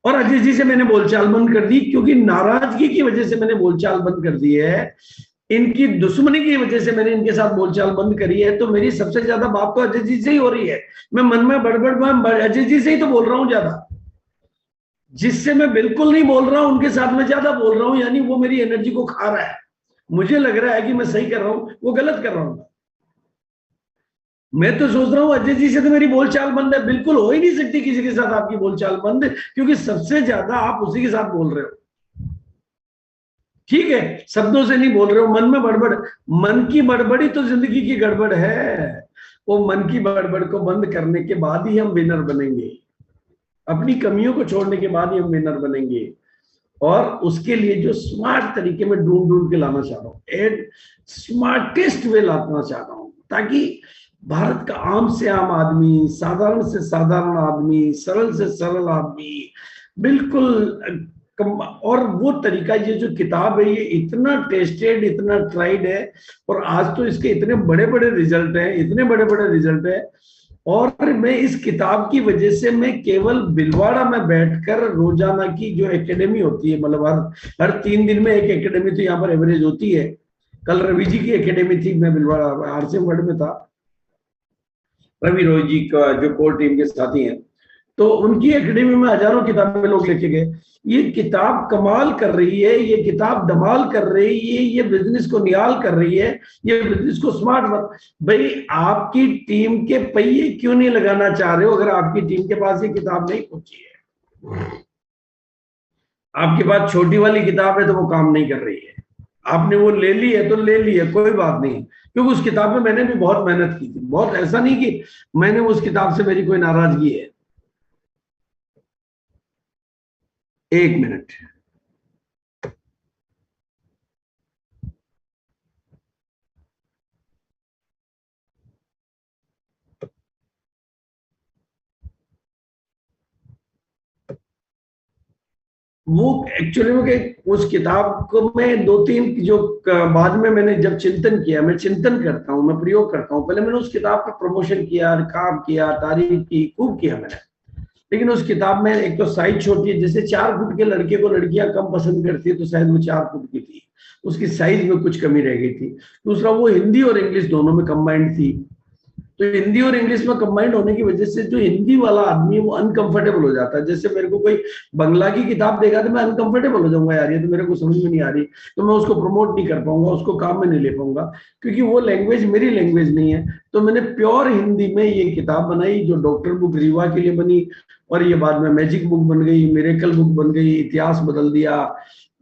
और अजय जी से मैंने बोलचाल बंद कर दी, क्योंकि नाराजगी की वजह से मैंने बोलचाल बंद कर दी है, इनकी दुश्मनी की वजह से मैंने इनके साथ बोलचाल बंद करी है, तो मेरी सबसे ज्यादा बात तो अजय जी से ही हो रही है। मैं मन में बड़बड़ अजय जी से ही तो बोल रहा हूं ज्यादा। जिससे मैं बिल्कुल नहीं बोल रहा हूं उनके साथ मैं ज्यादा बोल रहा हूं, यानी वो मेरी एनर्जी को खा रहा है। मुझे लग रहा है कि मैं सही कर रहा हूं, वो गलत कर रहा हूं। मैं तो सोच रहा हूं अजय जी से तो मेरी बोलचाल बंद है। बिल्कुल हो ही नहीं सकती किसी के साथ आपकी बोलचाल बंद, क्योंकि सबसे ज्यादा आप उसी के साथ बोल रहे हो। ठीक है, शब्दों से नहीं बोल रहे हो, मन में बड़बड़। मन की बड़बड़ी तो जिंदगी की गड़बड़ है। वो मन की बड़बड़ को बंद करने के बाद ही हम विनर बनेंगे। अपनी कमियों को छोड़ने के बाद ही हम विनर बनेंगे। और उसके लिए जो स्मार्ट तरीके में ढूंढ के लाना चाह रहा हूँ, एंड स्मार्टेस्ट वे लाना चाह रहा हूँ, ताकि भारत का आम से आम आदमी, साधारण से साधारण आदमी, सरल से सरल आदमी, बिल्कुल और वो तरीका, ये जो किताब है ये इतना टेस्टेड, इतना ट्राइड है, और आज तो इसके इतने बड़े बड़े रिजल्ट हैं, इतने बड़े बड़े रिजल्ट है। और मैं इस किताब की वजह से मैं केवल भिलवाड़ा में बैठकर रोजाना की जो एकेडमी होती है, मतलब हर 3 दिन में एक एकेडमी तो यहाँ पर एवरेज होती है। कल रवि जी की एकेडमी थी, मैं भिलवाड़ा RCM वर्ल्ड में था, रवि रोय जी का जो कोर टीम के साथी हैं, तो उनकी एकेडमी में हजारों किताबें लोग लेके गए। ये किताब कमाल कर रही है, ये किताब धमाल कर रही है, ये बिजनेस को निहाल कर रही है, ये बिजनेस को स्मार्ट भाई आपकी टीम के पहिए क्यों नहीं लगाना चाह रहे हो? अगर आपकी टीम के पास ये किताब नहीं पहुंची है, आपके पास छोटी वाली किताब है तो वो काम नहीं कर रही है, आपने वो ले ली है तो ले ली है, कोई बात नहीं, क्योंकि उस किताब में मैंने भी बहुत मेहनत की थी। बहुत ऐसा नहीं कि मैंने उस किताब से मेरी कोई नाराजगी है। 1 मिनट, वो एक्चुअली में उस किताब को मैं 2-3 जो बाद में मैंने जब चिंतन किया, मैं चिंतन करता हूँ, मैं प्रयोग करता हूँ, पहले मैंने उस किताब का प्रमोशन किया, रिकाब किया, तारीफ की, खूब किया मैंने, लेकिन उस किताब में एक तो साइज छोटी है, जैसे 4 फुट के लड़के को लड़कियां कम पसंद करती है, तो शायद वो 4 फुट की थी, उसकी साइज में कुछ कमी रह गई थी। दूसरा, वो हिंदी और इंग्लिश दोनों में कंबाइंड थी, तो हिंदी और इंग्लिश में कंबाइंड होने की वजह से जो हिंदी वाला आदमी है वो अनकंफर्टेबल हो जाता है। जैसे मेरे को कोई बंगला की किताब देगा तो मैं अनकंफर्टेबल हो जाऊंगा, यार ये तो मेरे को समझ में नहीं आ रही, तो मैं उसको प्रमोट नहीं कर पाऊंगा, उसको काम में नहीं ले पाऊंगा, क्योंकि वो लैंग्वेज मेरी लैंग्वेज नहीं है। तो मैंने प्योर हिंदी में ये किताब बनाई, जो डॉक्टर बुक रीवा के लिए बनी, और ये बाद में मैजिक बुक बन गई, मिरेकल बुक बन गई, इतिहास बदल दिया,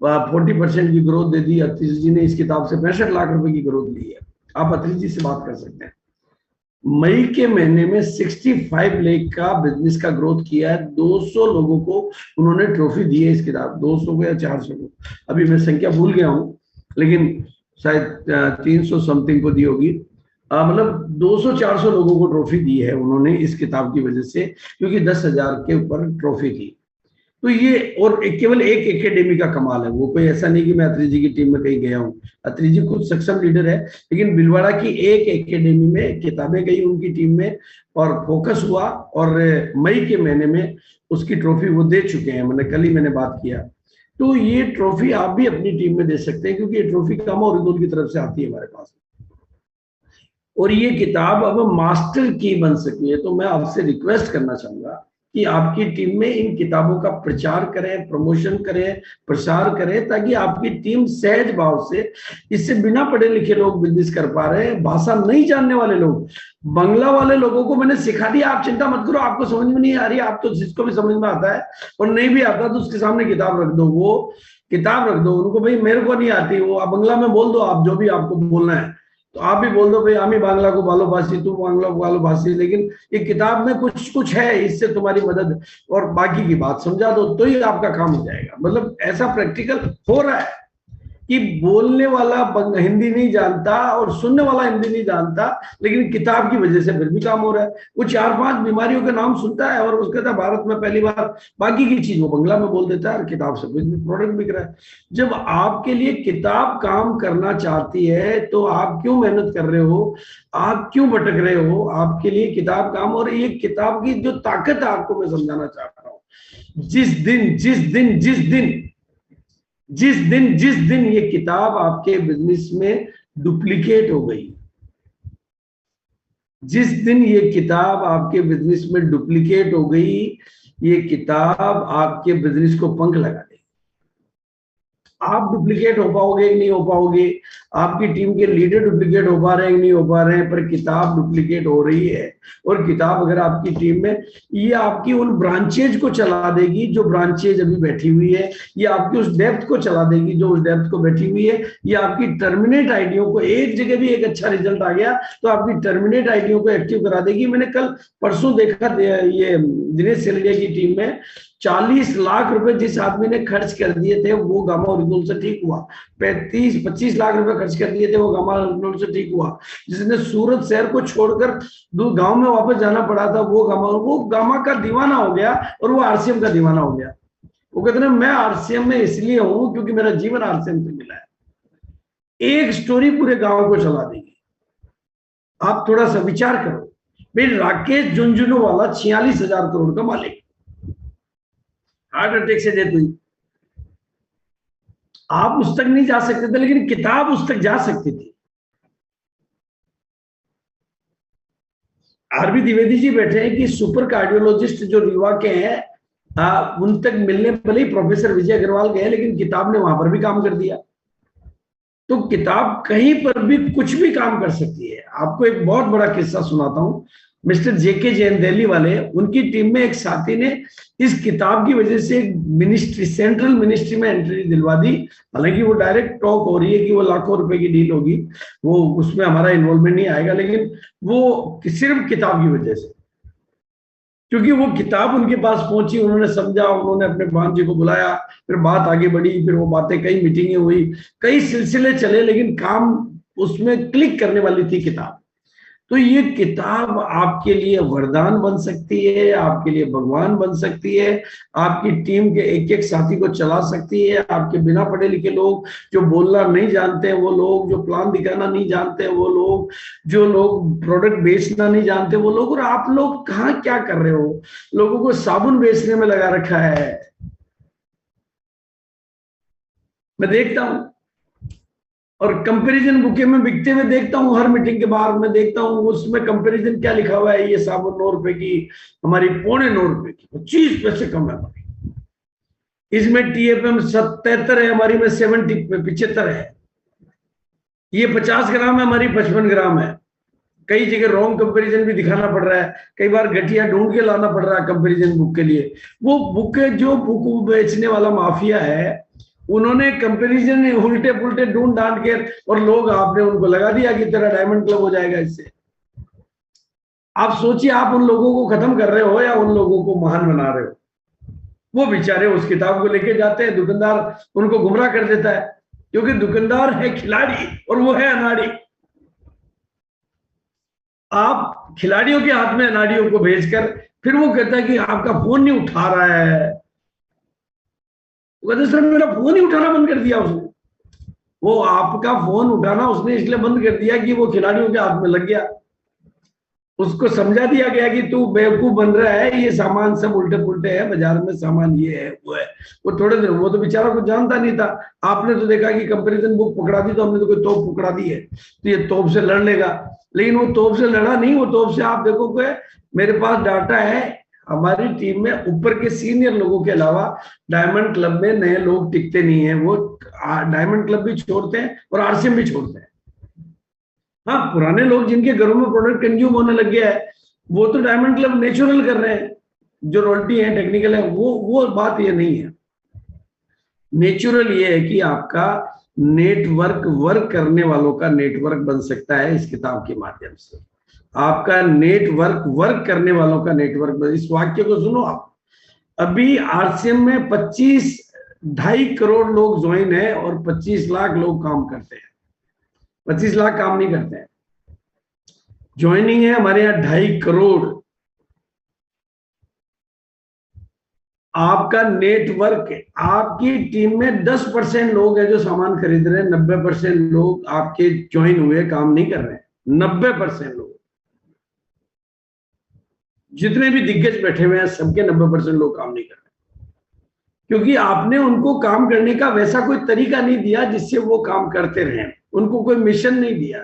40% की ग्रोथ दे दी। अतीश जी ने इस किताब से 65 लाख रुपए की ग्रोथ ली है। आप अतीश जी से बात कर सकते हैं। मई के महीने में 65 लाख का बिजनेस का ग्रोथ किया है। 200 लोगों को उन्होंने ट्रॉफी दी है इस किताब, 200 को या 400 को, अभी मैं संख्या भूल गया हूं, लेकिन शायद 300 समथिंग को दी होगी। मतलब 200-400 लोगों को ट्रॉफी दी है उन्होंने इस किताब की वजह से, क्योंकि 10,000 के ऊपर ट्रॉफी थी। तो ये और केवल एक एकेडमी का कमाल है, वो कोई ऐसा नहीं कि मैं अत्री जी की टीम में कहीं गया हूँ, अत्री जी खुद सक्षम लीडर है, लेकिन भिलवाड़ा की एक एकेडमी में किताबें गई उनकी टीम में, और फोकस हुआ, और मई के महीने में उसकी ट्रॉफी वो दे चुके हैं, मैंने कल ही मैंने बात किया। तो ये ट्रॉफी आप भी अपनी टीम में दे सकते हैं, क्योंकि ये ट्रॉफी कम और की तरफ से आती है हमारे पास, और ये किताब अब मास्टर की बन सकी है। तो मैं आपसे रिक्वेस्ट करना चाहूंगा कि आपकी टीम में इन किताबों का प्रचार करें, प्रमोशन करें, प्रसार करें, ताकि आपकी टीम सहज भाव से, इससे बिना पढ़े लिखे लोग बिजनेस कर पा रहे हैं, भाषा नहीं जानने वाले लोग, बंगला वाले लोगों को मैंने सिखा दिया, आप चिंता मत करो, आपको समझ में नहीं आ रही, आप तो जिसको भी समझ में आता है, और नहीं भी आता तो उसके सामने किताब रख दो, वो किताब रख दो उनको, भाई मेरे को नहीं आती, वो आप बंगला में बोल दो, आप जो भी आपको बोलना है, तो आप भी बोल दो भाई आमी बांग्ला को भालोबासी, तुम बांग्ला को भालोबासी, लेकिन ये किताब में कुछ है, इससे तुम्हारी मदद, और बाकी की बात समझा दो, तो ही आपका काम हो जाएगा। मतलब ऐसा प्रैक्टिकल हो रहा है कि बोलने वाला हिंदी नहीं जानता और सुनने वाला हिंदी नहीं जानता, लेकिन किताब की वजह से फिर भी काम हो रहा है। वो 4-5 बीमारियों के नाम सुनता है और उसके कहता है भारत में पहली बार, बाकी की चीज वो बंगला में बोल देता है, और किताब से प्रोडक्ट बिक रहा है। जब आपके लिए किताब काम करना चाहती है तो आप क्यों मेहनत कर रहे हो, आप क्यों भटक रहे हो? आपके लिए किताब काम, और ये किताब की जो ताकत है आपको मैं समझाना चाहता हूँ। जिस दिन ये किताब आपके बिजनेस में डुप्लीकेट हो गई, जिस दिन ये किताब आपके बिजनेस में डुप्लीकेट हो गई, ये किताब आपके बिजनेस को पंख लगा देगी। आप डुप्लीकेट हो पाओगे कि नहीं हो पाओगे, आपकी टीम के लीडर डुप्लीकेट हो पा रहे हैं कि नहीं हो पा रहे हैं, पर किताब डुप्लीकेट हो रही है। और किताब अगर आपकी टीम में, ये आपकी उन ब्रांचेज को चला देगी जो ब्रांचेज अभी बैठी हुई है, ये आपकी उस डेप्थ को चला देगी जो उस डेप्थ को बैठी हुई है, ये आपकी टर्मिनेट आईडियों को, एक जगह भी एक अच्छा रिजल्ट आ गया तो आपकी टर्मिनेट आईडियों को एक्टिव करा देगी। मैंने कल परसों देखा ये दिनेश सेलिया की टीम में 40 लाख रुपए जिस आदमी ने खर्च कर दिए थे वो गामा ओरिजिनल से ठीक हुआ। 35-25 लाख रुपए खर्च कर दिए थे वो गामा ओरिजिनल से ठीक हुआ। जिसने सूरत शहर को छोड़कर गांव में वापस जाना पड़ा था वो गामा का दीवाना हो गया और वो आरसीएम का दीवाना हो गया। वो कहते हैं मैं आरसीएम में इसलिए हूं क्योंकि मेरा जीवन आरसीएम से मिला है। एक स्टोरी पूरे गांव को चला देगी। आप थोड़ा सा विचार करो भाई, राकेश झुंझुनूवाला 46,000 करोड़ का मालिक, हार्ट अटैक से डेथ हुई। आप उस तक नहीं जा सकते थे लेकिन किताब उस तक जा सकती थी। आरबी द्विवेदी जी बैठे हैं कि सुपर कार्डियोलॉजिस्ट जो रीवा के हैं उन तक मिलने भले ही प्रोफेसर विजय अग्रवाल गए लेकिन किताब ने वहां पर भी काम कर दिया। तो किताब कहीं पर भी कुछ भी काम कर सकती है। आपको एक बहुत बड़ा किस्सा सुनाता हूं। मिस्टर जेके जैन दिल्ली वाले, उनकी टीम में एक साथी ने इस किताब की वजह से मिनिस्ट्री, सेंट्रल मिनिस्ट्री में एंट्री दिलवा दी। हालांकि वो डायरेक्ट टॉक हो रही है कि वो लाखों रुपए की डील होगी, वो उसमें हमारा इन्वॉल्वमेंट नहीं आएगा, लेकिन वो सिर्फ किताब की वजह से, क्योंकि वो किताब उनके पास पहुंची, उन्होंने समझा, उन्होंने अपने भांजे को बुलाया, फिर बात आगे बढ़ी, फिर वो बातें, कई मीटिंगें हुई, कई सिलसिले चले, लेकिन काम उसमें क्लिक करने वाली थी किताब। तो ये किताब आपके लिए वरदान बन सकती है, आपके लिए भगवान बन सकती है, आपकी टीम के एक एक साथी को चला सकती है। आपके बिना पढ़े लिखे लोग, जो बोलना नहीं जानते हैं वो लोग, जो प्लान दिखाना नहीं जानते हैं वो लोग, जो लोग प्रोडक्ट बेचना नहीं जानते वो लोग, और आप लोग कहाँ क्या कर रहे हो? लोगों को साबुन बेचने में लगा रखा है। मैं देखता हूं और कंपैरिजन बुके में बिकते हुए देखता हूं, हर मीटिंग के बाहर मैं देखता हूं उसमें कंपैरिजन क्या लिखा हुआ है। ये साबुन 9 रुपए की, हमारी 9.25 रुपए की, 25 पैसे कम है हमारी। इसमें TFM 77 है, हमारी में 75 है। ये 50 ग्राम है, हमारी 55 ग्राम है। कई जगह रॉन्ग कंपैरिजन भी दिखाना पड़ रहा है, कई बार घटिया ढूंढ के लाना पड़ रहा है कंपैरिजन बुक के लिए। वो बुक जो बुक बेचने वाला माफिया है, उन्होंने कंपैरिजन उल्टे पुल्टे ढूंढ ढांड के, और लोग, आपने उनको लगा दिया कि तेरा डायमंड क्लब हो जाएगा इससे। आप सोचिए, आप उन लोगों को खत्म कर रहे हो या उन लोगों को महान बना रहे हो? वो बेचारे उस किताब को लेके जाते हैं, दुकानदार उनको गुमराह कर देता है, क्योंकि दुकानदार है खिलाड़ी और वो है अनाड़ी। आप खिलाड़ियों के हाथ में अनाड़ियों को भेजकर फिर वो कहता है कि आपका फोन नहीं उठा रहा है। कहते सर मेरा फोन ही उठाना बंद कर दिया उसने। वो आपका फोन उठाना उसने इसलिए बंद कर दिया कि वो खिलाड़ियों के हाथ में लग गया। उसको समझा दिया गया कि तू बेवकूफ बन रहा है, ये सामान सब उल्टे पुल्टे है, बाजार में सामान ये है वो है। वो थोड़े दिन, वो तो बेचारा कुछ जानता नहीं था। आपने तो देखा कि कंपैरिजन बुक पकड़ा दी तो हमने तो कोई तोप पकड़ा दी है, तो ये तोप से लड़ लेगा, लेकिन वो तोप से लड़ा नहीं। वो तोप से, आप देखोगे मेरे पास डाटा है, हमारी टीम में ऊपर के सीनियर लोगों के अलावा डायमंड क्लब में नए लोग टिकते नहीं है। वो डायमंड क्लब भी छोड़ते हैं और आरसीएम भी छोड़ते हैं। हाँ, पुराने लोग जिनके घरों में प्रोडक्ट कंज्यूम होने लग गया है, वो तो डायमंड क्लब नेचुरल कर रहे हैं। जो रॉयल्टी है, टेक्निकल है, वो बात ये नहीं है। नेचुरल ये है कि आपका नेटवर्क, वर्क करने वालों का नेटवर्क बन सकता है इस किताब के माध्यम से। आपका नेटवर्क, वर्क करने वालों का नेटवर्क। इस वाक्य को सुनो आप। अभी आरसीएम में 25-2.5 करोड़ लोग ज्वाइन है और 25 लाख लोग काम करते हैं। 25 लाख काम नहीं करते हैं, ज्वाइनिंग है हमारे यहाँ 2.5 करोड़। आपका नेटवर्क, आपकी टीम में 10% लोग हैं जो सामान खरीद रहे हैं, 90% लोग आपके ज्वाइन हुए काम नहीं कर रहे हैं। 90% लोग, जितने भी दिग्गज बैठे हुए हैं सबके 90% लोग काम नहीं कर रहे, क्योंकि आपने उनको काम करने का वैसा कोई तरीका नहीं दिया जिससे वो काम करते रहें, उनको कोई मिशन नहीं दिया।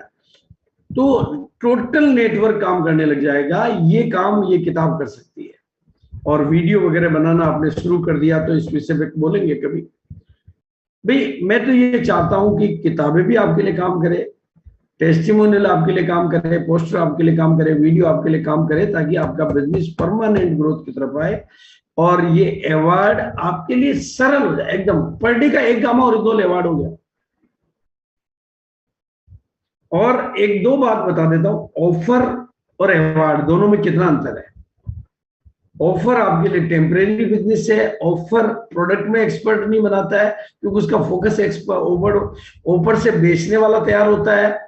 तो टोटल नेटवर्क काम करने लग जाएगा। ये काम ये किताब कर सकती है। और वीडियो वगैरह बनाना आपने शुरू कर दिया तो इस विषय पे बोलेंगे कभी। भाई मैं तो ये चाहता हूं कि किताबें भी आपके लिए काम करे, टेस्टिमोनियल आपके लिए काम करे, पोस्टर आपके लिए काम करे, वीडियो आपके लिए काम करे, ताकि आपका बिजनेस परमानेंट ग्रोथ की तरफ आए। और ये अवार्ड आपके लिए सरल हो जाए एकदम। पर डे का 1 गामा ओरिजिनल अवार्ड हो गया। और एक दो बात बता देता हूं, ऑफर और अवार्ड दोनों में कितना अंतर है। ऑफर आपके लिए टेम्परेरी बिजनेस है। ऑफर प्रोडक्ट में एक्सपर्ट नहीं बनाता है, क्योंकि उसका फोकस ऊपर से बेचने वाला तैयार होता है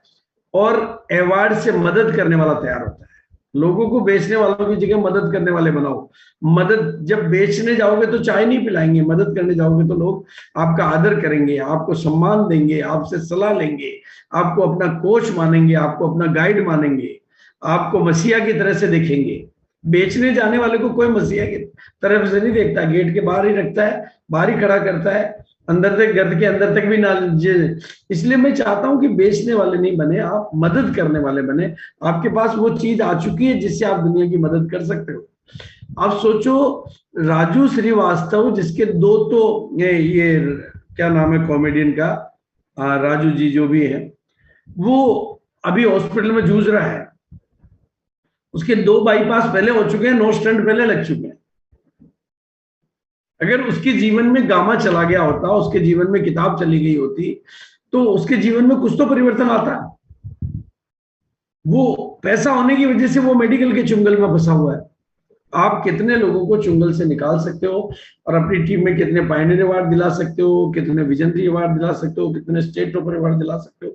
और अवार्ड से मदद करने वाला तैयार होता है। लोगों को बेचने वालों की जगह मदद करने वाले बनाओ। मदद, जब बेचने जाओगे तो चाय नहीं पिलाएंगे, मदद करने जाओगे तो लोग आपका आदर करेंगे, आपको सम्मान देंगे, आपसे सलाह लेंगे, आपको अपना कोच मानेंगे, आपको अपना गाइड मानेंगे, आपको मसीहा की तरह से देखेंगे। बेचने जाने वाले को कोई मसीहा की तरफ से नहीं देखता, गेट के बाहर ही रखता है, बाहर ही खड़ा करता है, अंदर तक, घर के अंदर तक भी ना। इसलिए मैं चाहता हूं कि बेचने वाले नहीं बने, आप मदद करने वाले बने। आपके पास वो चीज आ चुकी है जिससे आप दुनिया की मदद कर सकते हो। आप सोचो, राजू श्रीवास्तव, जिसके दो तो ये क्या नाम है कॉमेडियन का, राजू जी जो भी है, वो अभी हॉस्पिटल में जूझ रहा है। उसके 2 बाईपास पहले हो चुके हैं, 9 स्टंट पहले लग चुके हैं। अगर उसके जीवन में गामा चला गया होता, उसके जीवन में किताब चली गई होती, तो उसके जीवन में कुछ तो परिवर्तन आता। वो पैसा होने की वजह से वो मेडिकल के चुंगल में फंसा हुआ है। आप कितने लोगों को चुंगल से निकाल सकते हो और अपनी टीम में कितने पायनियर अवार्ड दिला सकते हो, कितने विजनरी अवार्ड दिला सकते हो, कितने स्टेट टॉपर अवार्ड दिला सकते हो।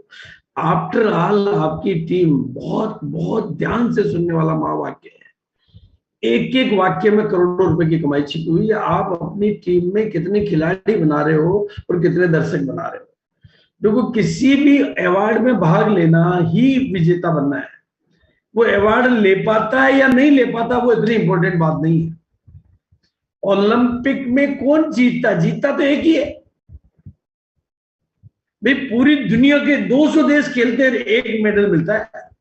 आफ्टर ऑल आपकी टीम बहुत बहुत ध्यान से सुनने वाला महावाक्य है। एक एक वाक्य में करोड़ों रुपए की कमाई छिपी हुई है। आप अपनी टीम में कितने खिलाड़ी बना रहे हो और कितने दर्शक बना रहे हो। देखो, किसी भी अवार्ड में भाग लेना ही विजेता बनना है। वो अवार्ड ले पाता है या नहीं ले पाता, वो इतनी इंपॉर्टेंट बात नहीं है। ओलंपिक में कौन जीतता तो एक ही है भाई। पूरी दुनिया के 200 देश खेलते हैं, एक मेडल मिलता है।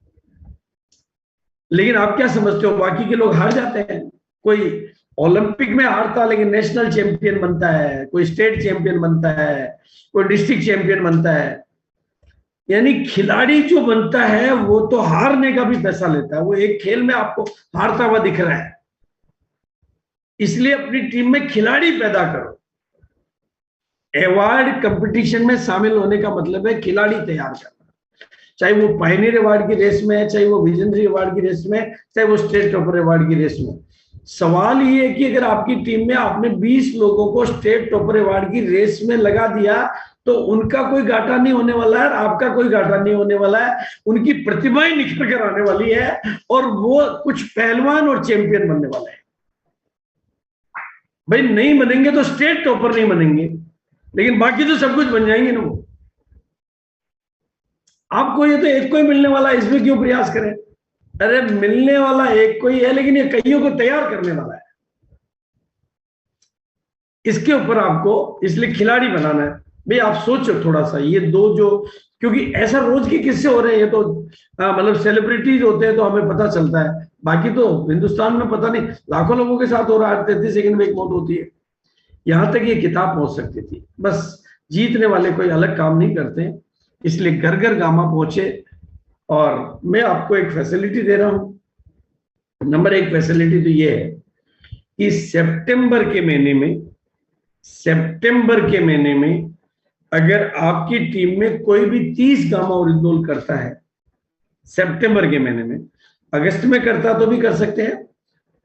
लेकिन आप क्या समझते हो, बाकी के लोग हार जाते हैं। कोई ओलंपिक में हारता लेकिन नेशनल चैंपियन बनता है, कोई स्टेट चैंपियन बनता है, कोई डिस्ट्रिक्ट चैंपियन बनता है। यानी खिलाड़ी जो बनता है वो तो हारने का भी पैसा लेता है। वो एक खेल में आपको हारता हुआ दिख रहा है, इसलिए अपनी टीम में खिलाड़ी पैदा करो। अवार्ड कंपटीशन में शामिल होने का मतलब है खिलाड़ी तैयार करना। चाहे वो पायनियर अवार्ड की रेस में है, चाहे वो विजनरी अवार्ड की रेस में, चाहे वो स्टेट टॉपर अवार्ड की रेस में। सवाल ये है कि अगर आपकी टीम में आपने 20 लोगों को स्टेट टॉपर अवार्ड की रेस में लगा दिया, तो उनका कोई घाटा नहीं होने वाला है, आपका कोई घाटा नहीं होने वाला है। उनकी प्रतिभा ही निखर कर आने वाली है और वो कुछ पहलवान और चैंपियन बनने वाले हैं। भाई नहीं बनेंगे तो स्टेट टॉपर नहीं बनेंगे, लेकिन बाकी तो सब कुछ बन जाएंगे ना वो। आपको ये तो एक को ही मिलने वाला है, इसमें क्यों प्रयास करें। अरे मिलने वाला एक को ही है, लेकिन ये कईयों को तैयार करने वाला है। इसके ऊपर आपको इसलिए खिलाड़ी बनाना है। भाई आप सोचो थोड़ा सा, ये दो जो, क्योंकि ऐसा रोज के किस्से हो रहे हैं, ये तो मतलब सेलिब्रिटीज होते हैं तो हमें पता चलता है, बाकी तो हिंदुस्तान में पता नहीं लाखों लोगों के साथ हो रहा है। 33 सेकंड में एक मौत होती है। यहां तक ये किताब पहुंच सकती थी। बस जीतने वाले कोई अलग काम नहीं करते, इसलिए घर घर गामा पहुंचे। और मैं आपको एक फैसिलिटी दे रहा हूं। नंबर 1 फैसिलिटी तो ये है कि सितंबर के महीने में अगर आपकी टीम में कोई भी 30 गामा ओरिजिनल करता है सितंबर के महीने में, अगस्त में करता तो भी कर सकते हैं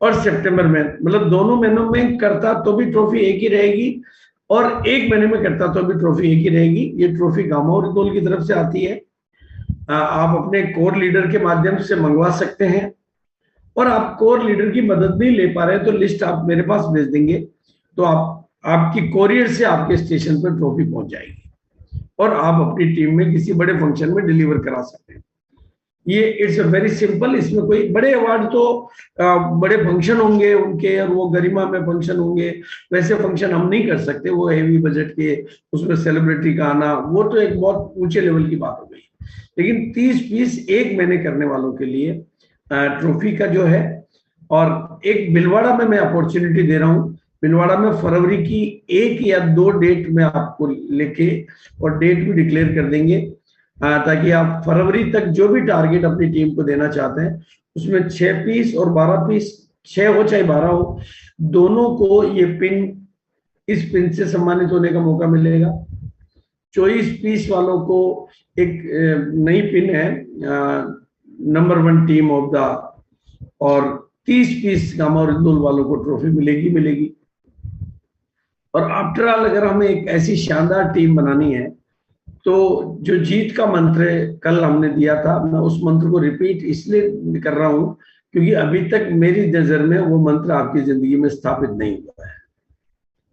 और सितंबर में, मतलब दोनों महीनों में करता तो भी ट्रॉफी एक ही रहेगी, और एक महीने में करता तो भी ट्रॉफी एक ही रहेगी। ये ट्रॉफी गामा ओरिजिनल की तरफ से आती है। आप अपने कोर लीडर के माध्यम से मंगवा सकते हैं, और आप कोर लीडर की मदद नहीं ले पा रहे तो लिस्ट आप मेरे पास भेज देंगे, तो आपकी कोरियर से आपके स्टेशन पर ट्रॉफी पहुंच जाएगी और आप अपनी टीम में किसी बड़े फंक्शन में डिलीवर करा सकते हैं। ये इट्स वेरी सिंपल। इसमें कोई बड़े अवार्ड तो बड़े फंक्शन होंगे उनके, और वो गरिमा में फंक्शन होंगे, वैसे फंक्शन हम नहीं कर सकते। वो हेवी बजट के, उसमें सेलिब्रिटी का आना, वो तो एक बहुत ऊंचे लेवल की बात हो गई। लेकिन 30 पीस एक महीने करने वालों के लिए ट्रॉफी का जो है, और एक भीलवाड़ा में मैं अपॉर्चुनिटी दे रहा हूँ। भीलवाड़ा में फरवरी की 1 या 2 डेट में आपको लेके, और डेट भी डिक्लेयर कर देंगे, ताकि आप फरवरी तक जो भी टारगेट अपनी टीम को देना चाहते हैं उसमें 6 पीस और 12 पीस, 6 हो चाहे 12 हो, दोनों को ये पिन, इस पिन से सम्मानित होने का मौका मिलेगा। 24 पीस वालों को एक नई पिन है, नंबर 1 टीम ऑफ द, और 30 पीस गामा और इंदौल वालों को ट्रॉफी मिलेगी। और आफ्टर ऑल अगर हमें एक ऐसी शानदार टीम बनानी है तो जो जीत का मंत्र कल हमने दिया था, मैं उस मंत्र को रिपीट इसलिए कर रहा हूं क्योंकि अभी तक मेरी नजर में वो मंत्र आपकी जिंदगी में स्थापित नहीं हुआ है,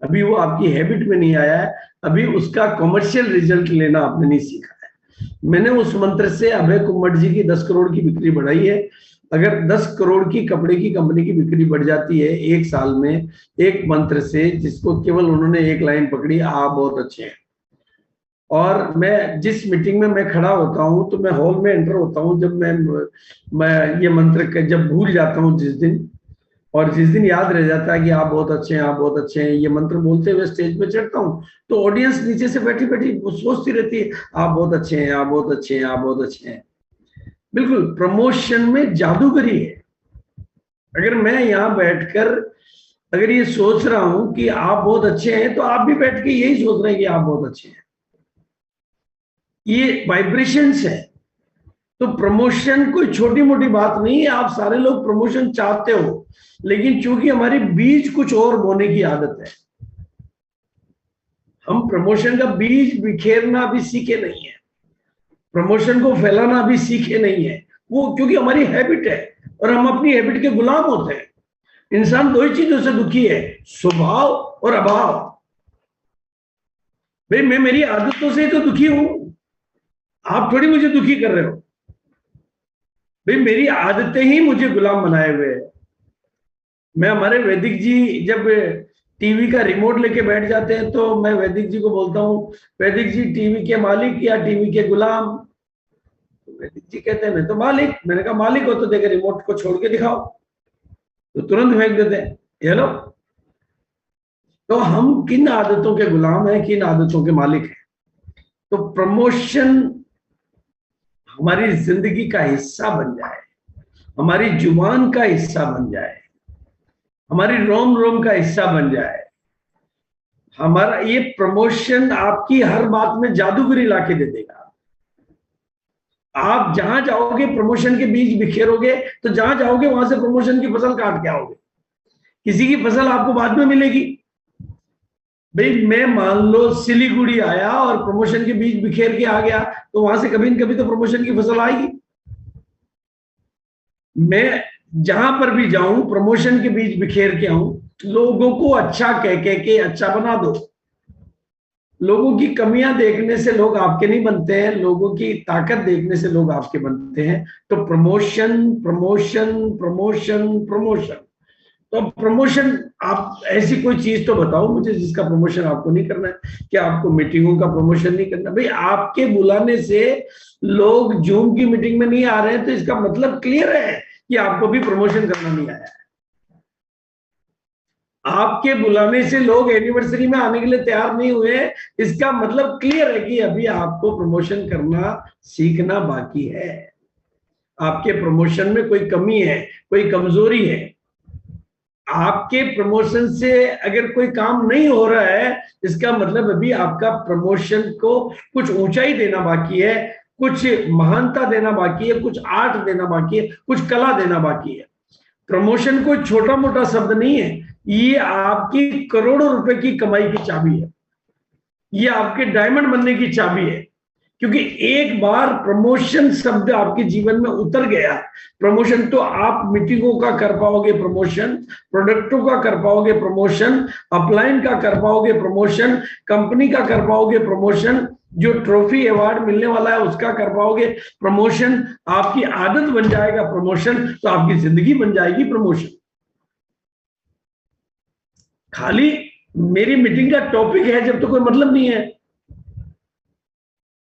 अभी वो आपकी हैबिट में नहीं आया है, अभी उसका कमर्शियल रिजल्ट लेना आपने नहीं सीखा है। मैंने उस मंत्र से अभय कुम्मट जी की 10 करोड़ की बिक्री बढ़ाई है। अगर 10 करोड़ की कपड़े की कंपनी की बिक्री बढ़ जाती है एक साल में एक मंत्र से, जिसको केवल उन्होंने एक लाइन पकड़ी, आप बहुत अच्छे हैं। और मैं जिस मीटिंग में मैं खड़ा होता हूं तो मैं हॉल में एंटर होता हूं जब मैं ये मंत्र जब भूल जाता हूं जिस दिन, और जिस दिन याद रह जाता है कि आप बहुत अच्छे हैं, आप बहुत अच्छे हैं, ये मंत्र बोलते हुए स्टेज पे चढ़ता हूं तो ऑडियंस नीचे से बैठी बैठी सोचती रहती है आप बहुत अच्छे हैं, आप बहुत अच्छे हैं, आप बहुत अच्छे हैं। बिल्कुल प्रमोशन में जादूगरी है। अगर मैं यहाँ बैठकर अगर ये सोच रहा हूं कि आप बहुत अच्छे हैं तो आप भी बैठ के यही सोच रहे हैं कि आप बहुत अच्छे हैं, ये वाइब्रेशंस है। तो प्रमोशन कोई छोटी मोटी बात नहीं है। आप सारे लोग प्रमोशन चाहते हो, लेकिन चूंकि हमारी बीज कुछ और बोने की आदत है, हम प्रमोशन का बीज बिखेरना अभी सीखे नहीं है, प्रमोशन को फैलाना अभी सीखे नहीं है, वो क्योंकि हमारी हैबिट है और हम अपनी हैबिट के गुलाम होते हैं। इंसान दो ही चीजों से दुखी है, स्वभाव और अभाव। भाई मैं मेरी आदतों से तो दुखी हूं, आप थोड़ी मुझे दुखी कर रहे हो। भाई मेरी आदतें ही मुझे गुलाम बनाए हुए है। मैं हमारे वैदिक जी जब टीवी का रिमोट लेके बैठ जाते हैं तो मैं वैदिक जी को बोलता हूं, वैदिक जी टीवी के मालिक या टीवी के गुलाम? वैदिक जी कहते हैं मैं तो मालिक। मैंने कहा मालिक हो तो देखो रिमोट को छोड़ के दिखाओ, तो तुरंत फेंक देते हैं ये लो। तो हम किन आदतों के गुलाम हैं, किन आदतों के मालिक हैं? तो प्रमोशन हमारी जिंदगी का हिस्सा बन जाए, हमारी जुबान का हिस्सा बन जाए, हमारी रोम रोम का हिस्सा बन जाए। हमारा ये प्रमोशन आपकी हर बात में जादूगरी लाके दे देगा। आप जहां जाओगे प्रमोशन के बीज बिखेरोगे तो जहां जाओगे वहां से प्रमोशन की फसल काट के आओगे। किसी की फसल आपको बाद में मिलेगी। भाई मैं मान लो सिलीगुड़ी आया और प्रमोशन के बीज बिखेर के आ गया तो वहां से कभी न कभी तो प्रमोशन की फसल आएगी। मैं जहां पर भी जाऊं प्रमोशन के बीज बिखेर के आऊं, लोगों को अच्छा कह के अच्छा बना दो। लोगों की कमियां देखने से लोग आपके नहीं बनते हैं, लोगों की ताकत देखने से लोग आपके बनते हैं। तो प्रमोशन प्रमोशन प्रमोशन प्रमोशन। तो प्रमोशन आप ऐसी कोई चीज तो बताओ मुझे जिसका प्रमोशन आपको नहीं करना है। क्या आपको मीटिंगों का प्रमोशन नहीं करना? भाई आपके बुलाने से लोग जूम की मीटिंग में नहीं आ रहे हैं तो इसका मतलब क्लियर है कि आपको भी प्रमोशन करना नहीं आया है। आपके बुलाने से लोग एनिवर्सरी में आने के लिए तैयार नहीं हुए, इसका मतलब क्लियर है कि अभी आपको प्रमोशन करना सीखना बाकी है। आपके प्रमोशन में कोई कमी है, कोई कमजोरी है। आपके प्रमोशन से अगर कोई काम नहीं हो रहा है, इसका मतलब अभी आपका प्रमोशन को कुछ ऊंचाई देना बाकी है, कुछ महानता देना बाकी है, कुछ आर्ट देना बाकी है, कुछ कला देना बाकी है। प्रमोशन कोई छोटा मोटा शब्द नहीं है, ये आपकी करोड़ों रुपए की कमाई की चाबी है, ये आपके डायमंड बनने की चाबी है। क्योंकि एक बार प्रमोशन शब्द आपके जीवन में उतर गया, प्रमोशन तो आप मीटिंगों का कर पाओगे, प्रमोशन प्रोडक्टों का कर पाओगे, प्रमोशन अपलाइन का कर पाओगे, प्रमोशन कंपनी का कर पाओगे, प्रमोशन जो ट्रॉफी अवार्ड मिलने वाला है उसका कर पाओगे, प्रमोशन आपकी आदत बन जाएगा, प्रमोशन तो आपकी जिंदगी बन जाएगी प्रमोशन। खाली मेरी मीटिंग का टॉपिक है जब तो कोई मतलब नहीं है।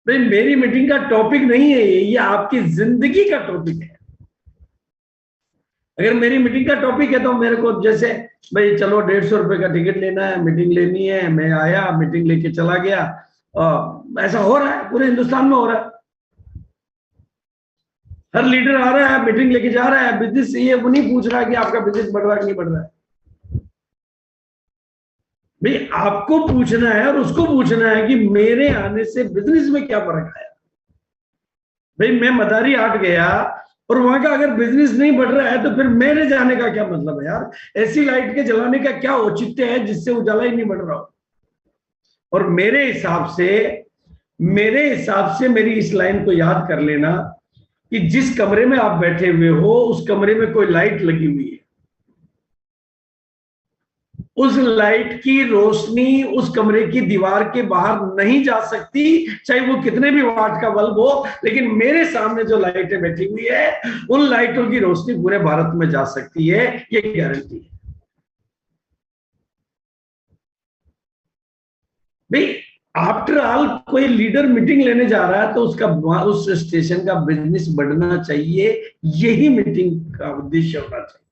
भाई मेरी मीटिंग का टॉपिक नहीं है ये आपकी जिंदगी का टॉपिक है। अगर मेरी मीटिंग का टॉपिक है तो मेरे को जैसे भाई चलो 150 रुपए का टिकट लेना है, मीटिंग लेनी है, मैं आया मीटिंग लेके चला गया, ऐसा हो रहा है पूरे हिंदुस्तान में हो रहा है। हर लीडर आ रहा है मीटिंग लेके जा रहा है, बिजनेस ये वो नहीं पूछ रहा है कि आपका बिजनेस बढ़ रहा है कि नहीं बढ़ रहा है। भाई आपको पूछना है और उसको पूछना है कि मेरे आने से बिजनेस में क्या फर्क आया। भाई मैं मदारी हाट गया और वहां का अगर बिजनेस नहीं बढ़ रहा है तो फिर मेरे जाने का क्या मतलब है यार? ऐसी लाइट के जलाने का क्या औचित्य है जिससे उजाला ही नहीं बढ़ रहा हो? और मेरे हिसाब से मेरी इस लाइन को याद कर लेना कि जिस कमरे में आप बैठे हुए हो उस कमरे में कोई लाइट लगी हुई है, उस लाइट की रोशनी उस कमरे की दीवार के बाहर नहीं जा सकती, चाहे वो कितने भी वाट का बल्ब हो। लेकिन मेरे सामने जो लाइटें बैठी हुई है, उन लाइटों की रोशनी पूरे भारत में जा सकती है, ये गारंटी है भाई। आफ्टर ऑल कोई लीडर मीटिंग लेने जा रहा है तो उसका उस स्टेशन का बिजनेस बढ़ना चाहिए, यही मीटिंग का उद्देश्य होना चाहिए।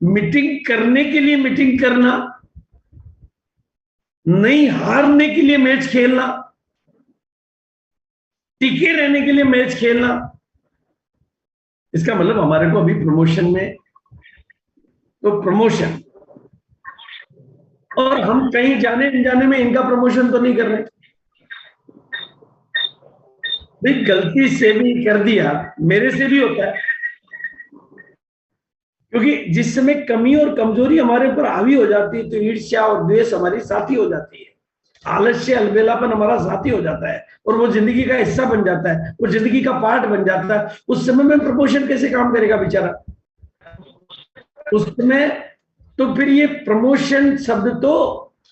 मीटिंग करने के लिए मीटिंग करना, नहीं हारने के लिए मैच खेलना, टिके रहने के लिए मैच खेलना, इसका मतलब हमारे को अभी प्रमोशन में तो प्रमोशन, और हम कहीं जाने अनजाने में इनका प्रमोशन तो नहीं कर रहे भाई। गलती से भी कर दिया, मेरे से भी होता है, क्योंकि जिस समय कमी और कमजोरी हमारे ऊपर हावी हो जाती है तो ईर्ष्या और द्वेष हमारी साथी हो जाती है, आलस्य अलबेलापन हमारा साथी हो जाता है और वो जिंदगी का हिस्सा बन जाता है, वो जिंदगी का पार्ट बन जाता है। उस समय में प्रमोशन कैसे काम करेगा बेचारा उस समय? तो फिर ये प्रमोशन शब्द तो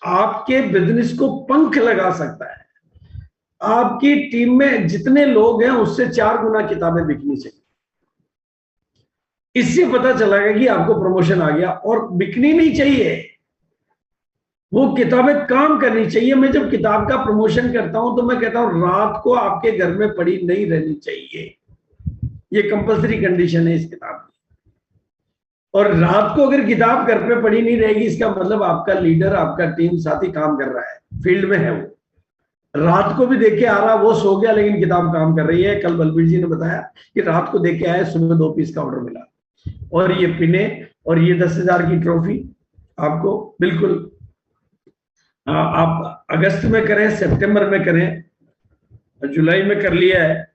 आपके बिजनेस को पंख लगा सकता है। आपकी टीम में जितने लोग हैं उससे 4 गुना किताबें बिकनी चाहिए, इससे पता चलेगा कि आपको प्रमोशन आ गया। और बिकनी नहीं चाहिए, वो किताबें काम करनी चाहिए। मैं जब किताब का प्रमोशन करता हूं तो मैं कहता हूं रात को आपके घर में पड़ी नहीं रहनी चाहिए, ये कंपल्सरी कंडीशन है इस किताब की। और रात को अगर किताब घर पे पड़ी नहीं रहेगी, इसका मतलब आपका लीडर, आपका टीम साथी काम कर रहा है, फील्ड में है, वो रात को भी देख के आ रहा, वो सो गया लेकिन किताब काम कर रही है। कल बलबीर जी ने बताया कि रात को देख के आया, सुबह 2 पीस का ऑर्डर मिला, और ये पिने और ये 10,000 की ट्रॉफी आपको बिल्कुल आप अगस्त में करें, सितंबर में करें, जुलाई में कर लिया है,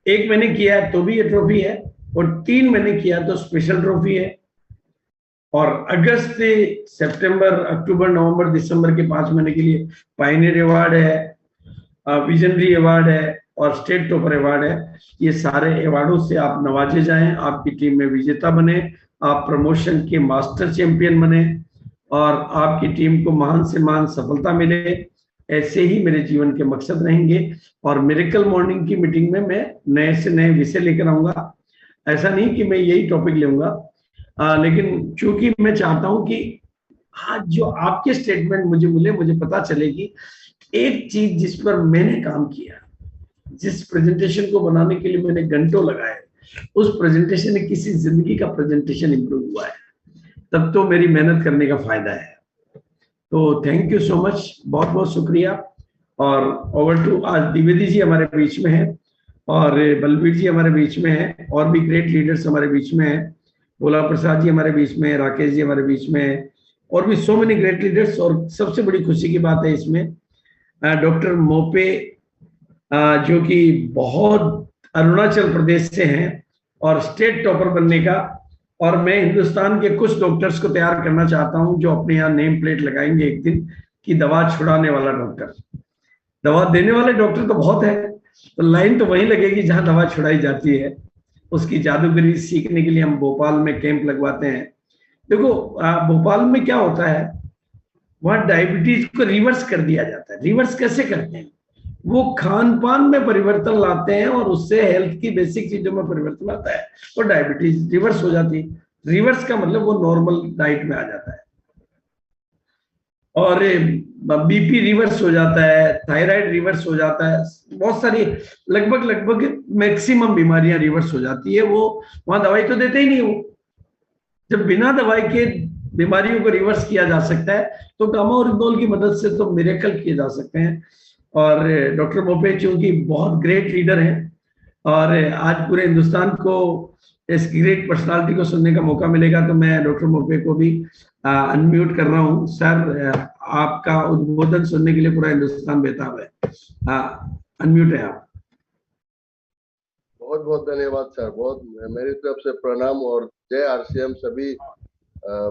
1 महीने किया है तो भी ये ट्रॉफी है, और 3 महीने किया तो स्पेशल ट्रॉफी है। और अगस्त से सितंबर, अक्टूबर, नवंबर, दिसंबर के 5 महीने के लिए पायनियर अवार्ड है, विजनरी अवार्ड है और स्टेट टॉपर अवार्ड है। ये सारे अवार्डों से आप नवाजे जाएं, आपकी टीम में विजेता बने, आप प्रमोशन के मास्टर चैंपियन बने और आपकी टीम को महान से महान सफलता मिले। ऐसे ही मेरे जीवन के मकसद रहेंगे। और मिरेकल मॉर्निंग की मीटिंग में मैं नए से नए विषय लेकर आऊंगा। ऐसा नहीं कि मैं यही टॉपिक लूंगा, लेकिन चूंकि मैं चाहता हूं कि आज जो आपके स्टेटमेंट मुझे मिले, मुझे पता चले कि एक चीज जिस पर मैंने काम किया, जिस प्रेजेंटेशन को बनाने के लिए मैंने घंटों लगाए, उस प्रेजेंटेशन ने किसी जिंदगी का प्रेजेंटेशन इंप्रूव हुआ है, तब तो मेरी मेहनत करने का फायदा है। तो थैंक यू सो मच, बहुत बहुत शुक्रिया। और ओवर टू, आज द्विवेदी जी हमारे बीच में है और बलबीर जी हमारे बीच में है, और भी ग्रेट लीडर्स हमारे बीच में है, भोला प्रसाद जी हमारे बीच में है, राकेश जी हमारे बीच में है, और भी सो मेनी ग्रेट लीडर्स। और सबसे बड़ी खुशी की बात है इसमें डॉक्टर मोपे, जो कि बहुत अरुणाचल प्रदेश से हैं और स्टेट टॉपर बनने का, और मैं हिंदुस्तान के कुछ डॉक्टर्स को तैयार करना चाहता हूं जो अपने यहाँ नेम प्लेट लगाएंगे एक दिन कि दवा छुड़ाने वाला डॉक्टर। दवा देने वाले डॉक्टर तो बहुत है, तो लाइन तो वहीं लगेगी जहां दवा छुड़ाई जाती है। उसकी जादूगरी सीखने के लिए हम भोपाल में कैंप लगवाते हैं। देखो भोपाल में क्या होता है, वहां डायबिटीज को रिवर्स कर दिया जाता है। रिवर्स कैसे करते हैं? वो खान पान में परिवर्तन लाते हैं और उससे हेल्थ की बेसिक चीजों में परिवर्तन आता है और डायबिटीज रिवर्स हो जाती है। रिवर्स का मतलब वो नॉर्मल डाइट में आ जाता है, और बीपी रिवर्स हो जाता है, थायराइड रिवर्स हो जाता है, बहुत सारी लगभग मैक्सिमम बीमारियां रिवर्स हो जाती है। वो वहां दवाई तो देते ही नहीं। वो जब बिना दवाई के बीमारियों को रिवर्स किया जा सकता है तो गामा ओरिजिनोल की मदद से तो मिरेकल किए जा सकते हैं। और डॉक्टर मोपे चूंकि बहुत ग्रेट लीडर हैं और आज पूरे हिंदुस्तान को इस ग्रेट पर्सनालिटी को सुनने का मौका मिलेगा, तो मैं डॉक्टर मोपे को भी अनम्यूट कर रहा हूं। सर, आपका उद्बोधन सुनने के लिए पूरा हिंदुस्तान बेताब है। अनम्यूट है आप। बहुत बहुत धन्यवाद सर। बहुत मेरी तरफ से प्रणाम और जय आरसीएम सभी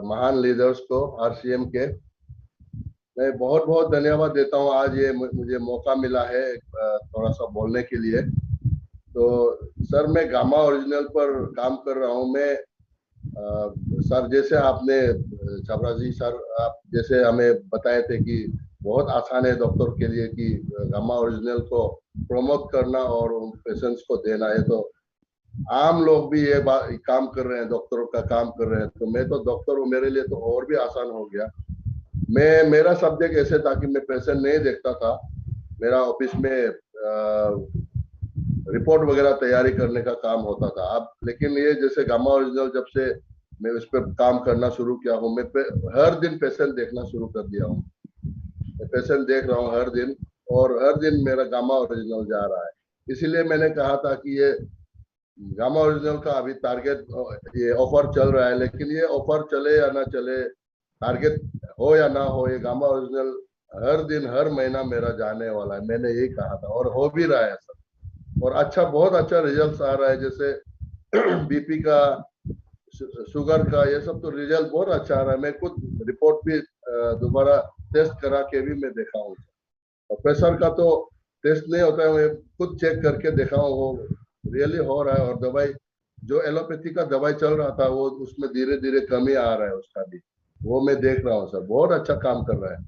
महान लीडर्स को आरसीएम के मैं बहुत बहुत धन्यवाद देता हूँ। आज ये मुझे मौका मिला है थोड़ा सा बोलने के लिए। तो सर मैं गामा ओरिजिनल पर काम कर रहा हूँ। मैं सर जैसे आपने छाबड़ा जी सर आप जैसे हमें बताए थे कि बहुत आसान है डॉक्टर के लिए कि गामा ओरिजिनल को प्रमोट करना और उन पेशेंट्स को देना है। तो आम लोग भी ये काम कर रहे हैं, डॉक्टरों का काम कर रहे हैं। तो मैं तो डॉक्टर हूँ, मेरे लिए तो और भी आसान हो गया। मेरा सब्जेक्ट ऐसे था कि मैं पेशेंट नहीं देखता था, मेरा ऑफिस में रिपोर्ट वगैरह तैयारी करने का काम होता था। अब लेकिन ये जैसे गामा ओरिजिनल जब से मैं उस पर काम करना शुरू किया हूँ, मैं हर दिन पेशेंट देखना शुरू कर दिया हूँ। मैं पेशेंट देख रहा हूँ हर दिन और हर दिन मेरा गामा ओरिजिनल जा रहा है। इसीलिए मैंने कहा था कि ये गामा ओरिजिनल का अभी टारगेट ये ऑफर चल रहा है, लेकिन ये ऑफर चले या ना चले, टारगेट हो या ना हो, ये गामा ओरिजिनल हर दिन हर महीना मेरा जाने वाला है। मैंने यही कहा था और हो भी रहा है सर। और अच्छा, बहुत अच्छा रिजल्ट आ रहा है। जैसे बीपी का, शुगर का, ये सब तो रिजल्ट बहुत अच्छा आ रहा है। मैं खुद रिपोर्ट भी दोबारा टेस्ट करा के भी मैं देखा हूँ। और प्रेशर का तो टेस्ट नहीं होता है, मैं खुद चेक करके देखा हूँ, वो रियली हो रहा है। और दवाई जो एलोपैथी का दवाई चल रहा था वो उसमें धीरे धीरे कमी आ रहा है उसका भी, वो मैं देख रहा हूँ सर। बहुत अच्छा काम कर रहा है।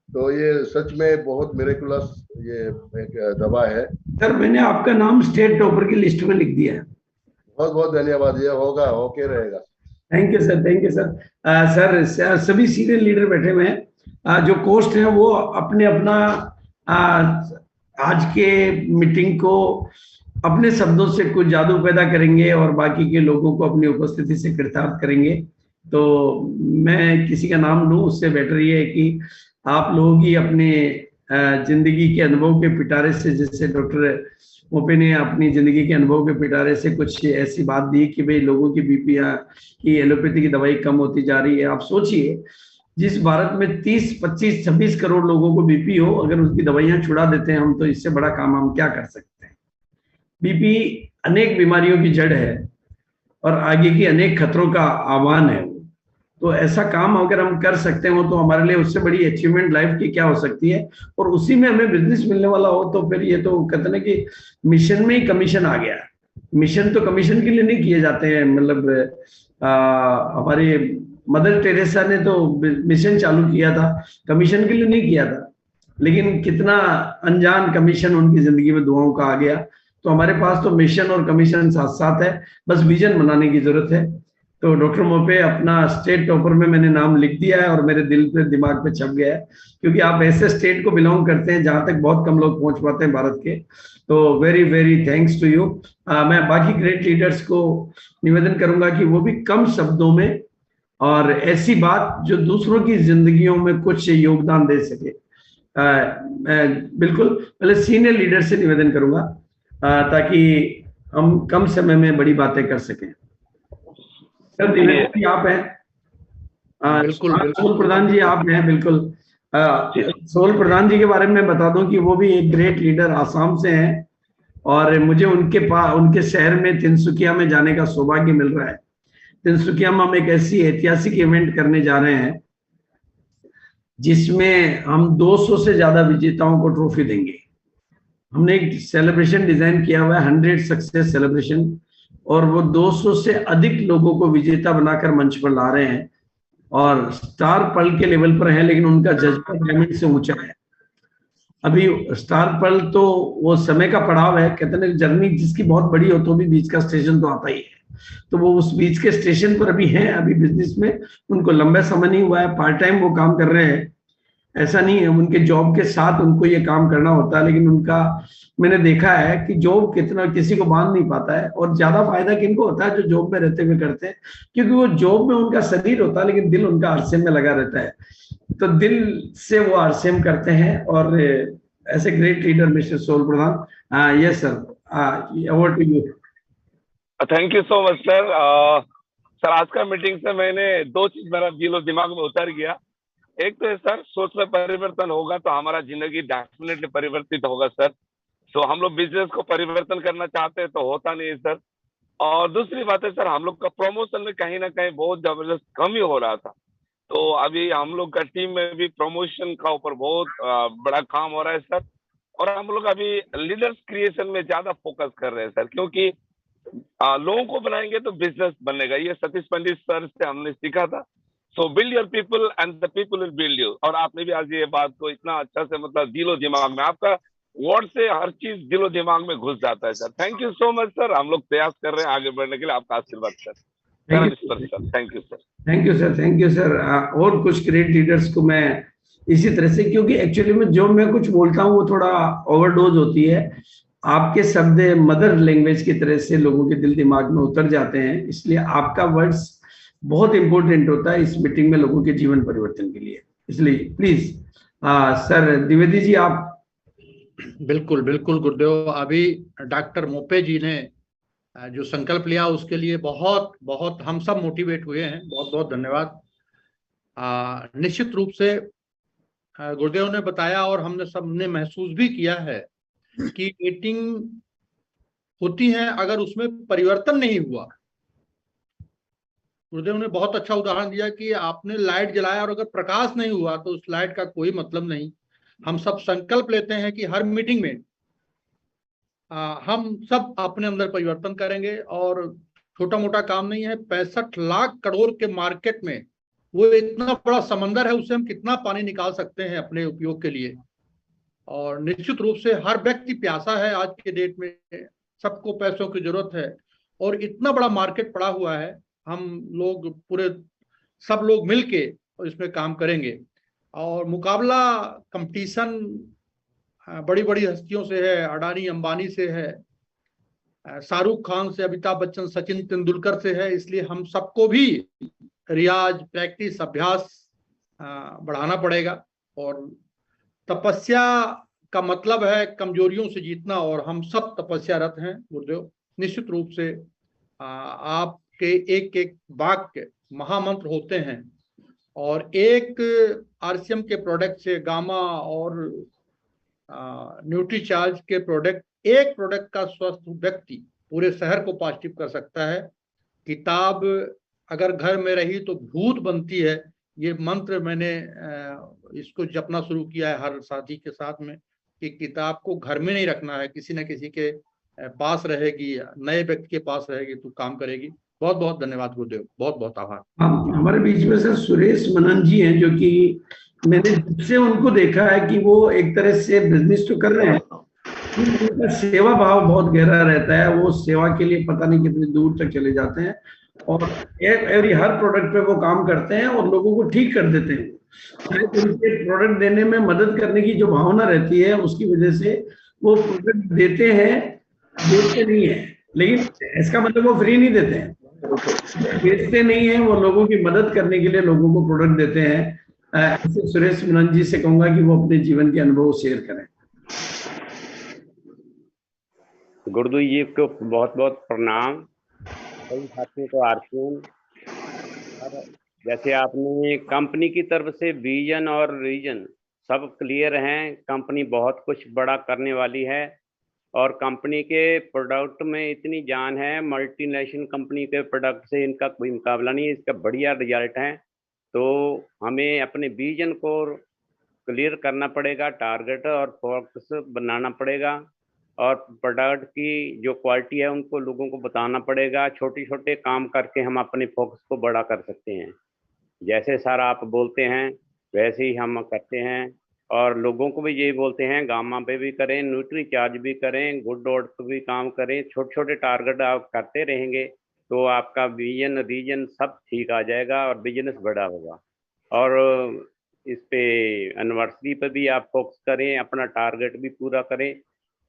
तो ये सच में बहुत मिरेकुलस ये एक दवा है सर। मैंने आपका नाम स्टेट टॉपर की लिस्ट में लिख दिया है। बहुत बहुत धन्यवाद। ये होगा, होके रहेगा। Thank you sir, thank you sir. Sir सभी सीनियर लीडर बैठे हुए हैं। जो कोस्ट है वो अपने अपना आज के मीटिंग को अपने शब्दों से कुछ जादू पैदा करेंगे और बाकी के लोगों को अपनी उपस्थिति से कृतार्थ करेंगे। तो मैं किसी का नाम लूं उससे बेटर ये है कि आप लोग ही अपने जिंदगी के अनुभव के पिटारे से, जैसे डॉक्टर मोपे ने अपनी जिंदगी के अनुभव के पिटारे से कुछ ऐसी बात दी कि भाई लोगों की बीपी की एलोपैथी की दवाई कम होती जा रही है। आप सोचिए, जिस भारत में 30, 25, 26 करोड़ लोगों को बीपी हो, अगर उसकी दवाइयां छुड़ा देते हैं हम, तो इससे बड़ा काम हम क्या कर सकते हैं। बीपी अनेक बीमारियों की जड़ है और आगे की अनेक खतरों का आह्वान है। तो ऐसा काम अगर हम कर सकते हो तो हमारे लिए उससे बड़ी अचीवमेंट लाइफ की क्या हो सकती है। और उसी में हमें बिजनेस मिलने वाला हो तो फिर ये तो कहते हैं कि मिशन में ही कमीशन आ गया। मिशन तो कमीशन के लिए नहीं किए जाते हैं। मतलब हमारे मदर टेरेसा ने तो मिशन चालू किया था, कमीशन के लिए नहीं किया था। लेकिन कितना अनजान कमीशन उनकी जिंदगी में दुआओं का आ गया। तो हमारे पास तो मिशन और कमीशन साथ साथ है, बस विजन बनाने की जरूरत है। तो डॉक्टर मोपे अपना स्टेट टॉपर में मैंने नाम लिख दिया है और मेरे दिल पे, दिमाग पे छप गया है, क्योंकि आप ऐसे स्टेट को बिलोंग करते हैं जहां तक बहुत कम लोग पहुंच पाते हैं भारत के। तो very very thanks to you. मैं बाकी ग्रेट लीडर्स को निवेदन करूंगा कि वो भी कम शब्दों में और ऐसी बात जो दूसरों की जिंदगियों में कुछ योगदान दे सके। मैं बिल्कुल पहले सीनियर लीडर से निवेदन करूंगा ताकि हम कम समय में बड़ी बातें कर सकें। सर दिनेश जी आप हैं? बिल्कुल सोल प्रधान जी आप हैं? बिल्कुल। सोल प्रधान जी के बारे में बता दूं कि वो भी एक ग्रेट लीडर आसाम से हैं और मुझे उनके शहर में तिनसुकिया में जाने का सौभाग्य मिल रहा है। तिनसुकिया में हम एक ऐसी ऐतिहासिक इवेंट करने जा रहे हैं जिसमें हम 200 से ज्यादा विजेताओं को ट्रॉफी देंगे। हमने एक सेलिब्रेशन डिजाइन किया हुआ है, 100 सक्सेस सेलिब्रेशन, और वो 200 से अधिक लोगों को विजेता बनाकर मंच पर ला रहे हैं और स्टार पर्ल के लेवल पर है, लेकिन उनका जज्बा डायमंड से ऊंचा है। अभी स्टार पर्ल तो वो समय का पड़ाव है, कहते हैं जर्नी जिसकी बहुत बड़ी हो तो भी बीच का स्टेशन तो आता ही है। तो वो उस बीच के स्टेशन पर अभी हैं, अभी बिजनेस में उनको लंबा समय नहीं हुआ है, पार्ट टाइम वो काम कर रहे हैं। ऐसा नहीं है, उनके जॉब के साथ उनको ये काम करना होता है, लेकिन उनका मैंने देखा है कि जॉब कितना किसी को बांध नहीं पाता है। और ज्यादा फायदा किनको होता है? जो जॉब में रहते हुए करते हैं, क्योंकि वो जॉब में उनका शरीर होता है लेकिन दिल उनका आरसीएम में लगा रहता है। तो दिल से वो आरसीएम करते हैं। और ऐसे great leader mister Sol Pradhan. Yes sir, over to you. Thank you so much sir. Sir आज का मीटिंग से मैंने 2 चीज मेरा दिलो दिमाग में उतर गया। एक तो है सर, सोच में परिवर्तन होगा तो हमारा जिंदगी डेफिनेटली परिवर्तित होगा सर। सो हम लोग बिजनेस को परिवर्तन करना चाहते हैं तो होता नहीं है सर। और दूसरी बात है सर, हम लोग का प्रमोशन में कहीं ना कहीं बहुत जबरदस्त कमी हो रहा था। तो अभी हम लोग का टीम में भी प्रमोशन का ऊपर बहुत बड़ा काम हो रहा है सर। और हम लोग अभी लीडर्स क्रिएशन में ज्यादा फोकस कर रहे हैं सर, क्योंकि लोगों को बनाएंगे तो बिजनेस बनेगा। ये सतीश पंडित सर से हमने सीखा था। सो build your people and the people will build you. और आपने भी आज ये बात को इतना अच्छा से मतलब दिलो दिमाग में, आपका वर्ड से हर चीज दिलो दिमाग में घुस जाता है sir. Thank you so much sir. हम लोग प्रयास कर रहे हैं आगे बढ़ने के लिए। आपका आशीर्वाद sir. Thank you sir thank you sir. Thank you sir, thank you sir. और कुछ ग्रेट लीडर्स को मैं इसी तरह से, क्योंकि एक्चुअली में जो मैं कुछ बोलता हूँ वो थोड़ा ओवरडोज होती है, आपके शब्द मदर लैंग्वेज की तरह से लोगों के दिल दिमाग में उतर जाते हैं, इसलिए आपका वर्ड्स बहुत इंपॉर्टेंट होता है इस मीटिंग में लोगों के जीवन परिवर्तन के लिए। इसलिए प्लीज सर द्विवेदी जी आप। बिल्कुल बिल्कुल गुरुदेव, अभी डॉक्टर मोपे जी ने जो संकल्प लिया उसके लिए बहुत बहुत हम सब मोटिवेट हुए हैं। बहुत बहुत धन्यवाद। निश्चित रूप से गुरुदेव ने बताया और हमने सबने महसूस भी किया है कि मीटिंग होती है, अगर उसमें परिवर्तन नहीं हुआ। गुरुदेव ने बहुत अच्छा उदाहरण दिया कि आपने लाइट जलाया और अगर प्रकाश नहीं हुआ तो उस लाइट का कोई मतलब नहीं। हम सब संकल्प लेते हैं कि हर मीटिंग में हम सब अपने अंदर परिवर्तन करेंगे। और छोटा मोटा काम नहीं है, 65 लाख करोड़ के मार्केट में वो इतना बड़ा समंदर है, उससे हम कितना पानी निकाल सकते हैं अपने उपयोग के लिए। और निश्चित रूप से हर व्यक्ति प्यासा है आज के डेट में, सबको पैसों की जरूरत है और इतना बड़ा मार्केट पड़ा हुआ है। हम लोग पूरे सब लोग मिलके इसमें काम करेंगे। और मुकाबला कंपटीशन बड़ी बड़ी हस्तियों से है, अडानी अंबानी से है, शाहरुख खान से, अमिताभ बच्चन, सचिन तेंदुलकर से है। इसलिए हम सबको भी रियाज, प्रैक्टिस, अभ्यास बढ़ाना पड़ेगा। और तपस्या का मतलब है कमजोरियों से जीतना, और हम सब तपस्यारत हैं गुरुदेव। निश्चित रूप से आपके एक एक वाक्य महामंत्र होते हैं, और एक आरसीएम के प्रोडक्ट से, गामा और न्यूट्रीचार्ज के प्रोडक्ट, एक प्रोडक्ट का स्वस्थ व्यक्ति पूरे शहर को पॉजिटिव कर सकता है। किताब अगर घर में रही तो भूत बनती है, ये मंत्र मैंने इसको जपना शुरू किया है हर साथी के साथ में, कि किताब को घर में नहीं रखना है, किसी न किसी के पास रहेगी, नए व्यक्ति के पास रहेगी तो काम करेगी। बहुत बहुत धन्यवाद गुरुदेव, बहुत बहुत आभार। हमारे बीच में सर सुरेश मनन जी हैं, जो कि मैंने जिससे उनको देखा है कि वो एक तरह से बिजनेस तो कर रहे हैं, उनका सेवा भाव बहुत गहरा रहता है। वो सेवा के लिए पता नहीं कितनी दूर तक चले जाते हैं और हर प्रोडक्ट पे वो काम करते हैं और लोगों को ठीक कर देते हैं। उनके प्रोडक्ट देने में मदद करने की जो भावना रहती है, उसकी वजह से वो प्रोडक्ट देते हैं, बेचते नहीं है। लेकिन इसका मतलब वो फ्री नहीं देते हैं, बेचते नहीं है, वो लोगों की मदद करने के लिए लोगों को प्रोडक्ट देते हैं। ऐसे सुरेश मनन जी से कहूंगा कि वो अपने जीवन के अनुभव शेयर करें। गुरुदेव जी को बहुत बहुत प्रणाम। सभी साथियों को आरसीएम। जैसे आपने कंपनी की तरफ से विजन और रीजन सब क्लियर हैं, कंपनी बहुत कुछ बड़ा करने वाली है और कंपनी के प्रोडक्ट में इतनी जान है, मल्टीनेशनल कंपनी के प्रोडक्ट से इनका कोई मुकाबला नहीं है, इसका बढ़िया रिजल्ट है। तो हमें अपने विजन को क्लियर करना पड़ेगा, टारगेट और फोकस बनाना पड़ेगा, और प्रोडक्ट की जो क्वालिटी है उनको लोगों को बताना पड़ेगा। छोटे छोटे काम करके हम अपने फोकस को बड़ा कर सकते हैं। जैसे सर आप बोलते हैं वैसे ही हम करते हैं, और लोगों को भी यही बोलते हैं, गामा पे भी करें, न्यूट्री चार्ज भी करें, गुड डॉट पे भी काम करें। छोटे छोटे टारगेट आप करते रहेंगे तो आपका विजन रीजन सब ठीक आ जाएगा और बिजनेस बड़ा होगा। और इस पे एनिवर्सरी पे भी आप फोकस करें, अपना टारगेट भी पूरा करें।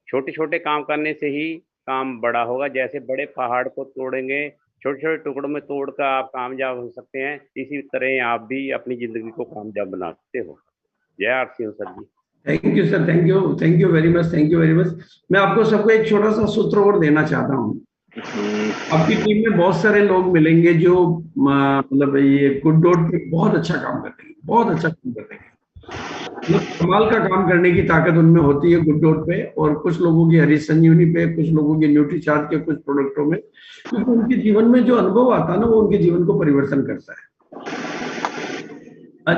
छोटे छोटे काम करने से ही काम बड़ा होगा। जैसे बड़े पहाड़ को तोड़ेंगे, छोटे छोटे टुकड़ों में तोड़कर आप कामयाब हो सकते हैं, इसी तरह आप भी अपनी जिंदगी को कामयाब बना सकते हो। जय RCM sir ji. Thank you sir, thank you very much, thank you very much. मैं आपको सबको एक छोटा सा सूत्र और देना चाहता हूँ। आपकी टीम में बहुत सारे लोग मिलेंगे जो मतलब ये गुड डॉट पे बहुत अच्छा काम कर रहे हैं, बहुत अच्छा काम कर रहे हैं। कमाल का काम करने की ताकत उनमें होती है गुड्डोट पे, और कुछ लोगों की हरी संजीवनी पे, कुछ लोगों की न्यूट्रीचार्ज के कुछ प्रोडक्टों में, क्योंकि उनके जीवन में जो अनुभव आता है ना वो उनके जीवन को परिवर्तन करता है।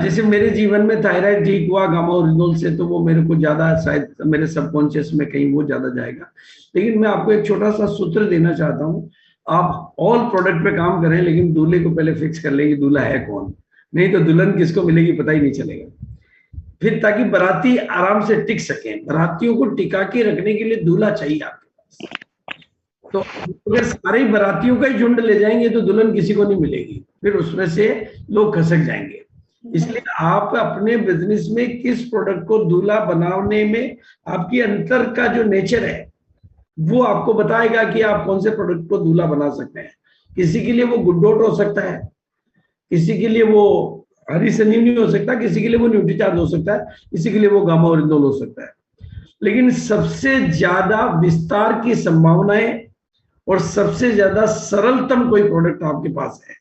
जैसे मेरे जीवन में थायराइड ठीक हुआ गामा ओरिजिनल से, तो वो मेरे को ज्यादा शायद मेरे सबकॉन्शियस में कहीं वो ज्यादा जाएगा। लेकिन मैं आपको एक छोटा सा सूत्र देना चाहता हूँ, आप ऑल प्रोडक्ट पे काम करें, लेकिन दूल्हे को पहले फिक्स कर लें कि दूल्हा है कौन, नहीं तो दुल्हन किसको मिलेगी पता ही नहीं चलेगा। फिर ताकि बाराती आराम से टिक सके, बारातियों को टिका के रखने के लिए दूल्हा चाहिए आपके पास। तो अगर सारे बारातियों का ही झुंड ले जाएंगे तो दुल्हन किसी को नहीं मिलेगी, फिर उसमें से लोग खसक जाएंगे। इसलिए आप अपने बिजनेस में किस प्रोडक्ट को दूल्हा बनाने में आपकी अंतर का जो नेचर है वो आपको बताएगा कि आप कौन से प्रोडक्ट को दूल्हा बना सकते हैं। किसी के लिए वो गुड्डोट हो सकता है, किसी के लिए वो हरी संजीवनी हो सकता है, किसी के लिए वो न्यूट्रीचार्ज हो सकता है, किसी के लिए वो गामा ओरिजिनल हो सकता है। लेकिन सबसे ज्यादा विस्तार की संभावनाएं और सबसे ज्यादा सरलतम कोई प्रोडक्ट आपके पास है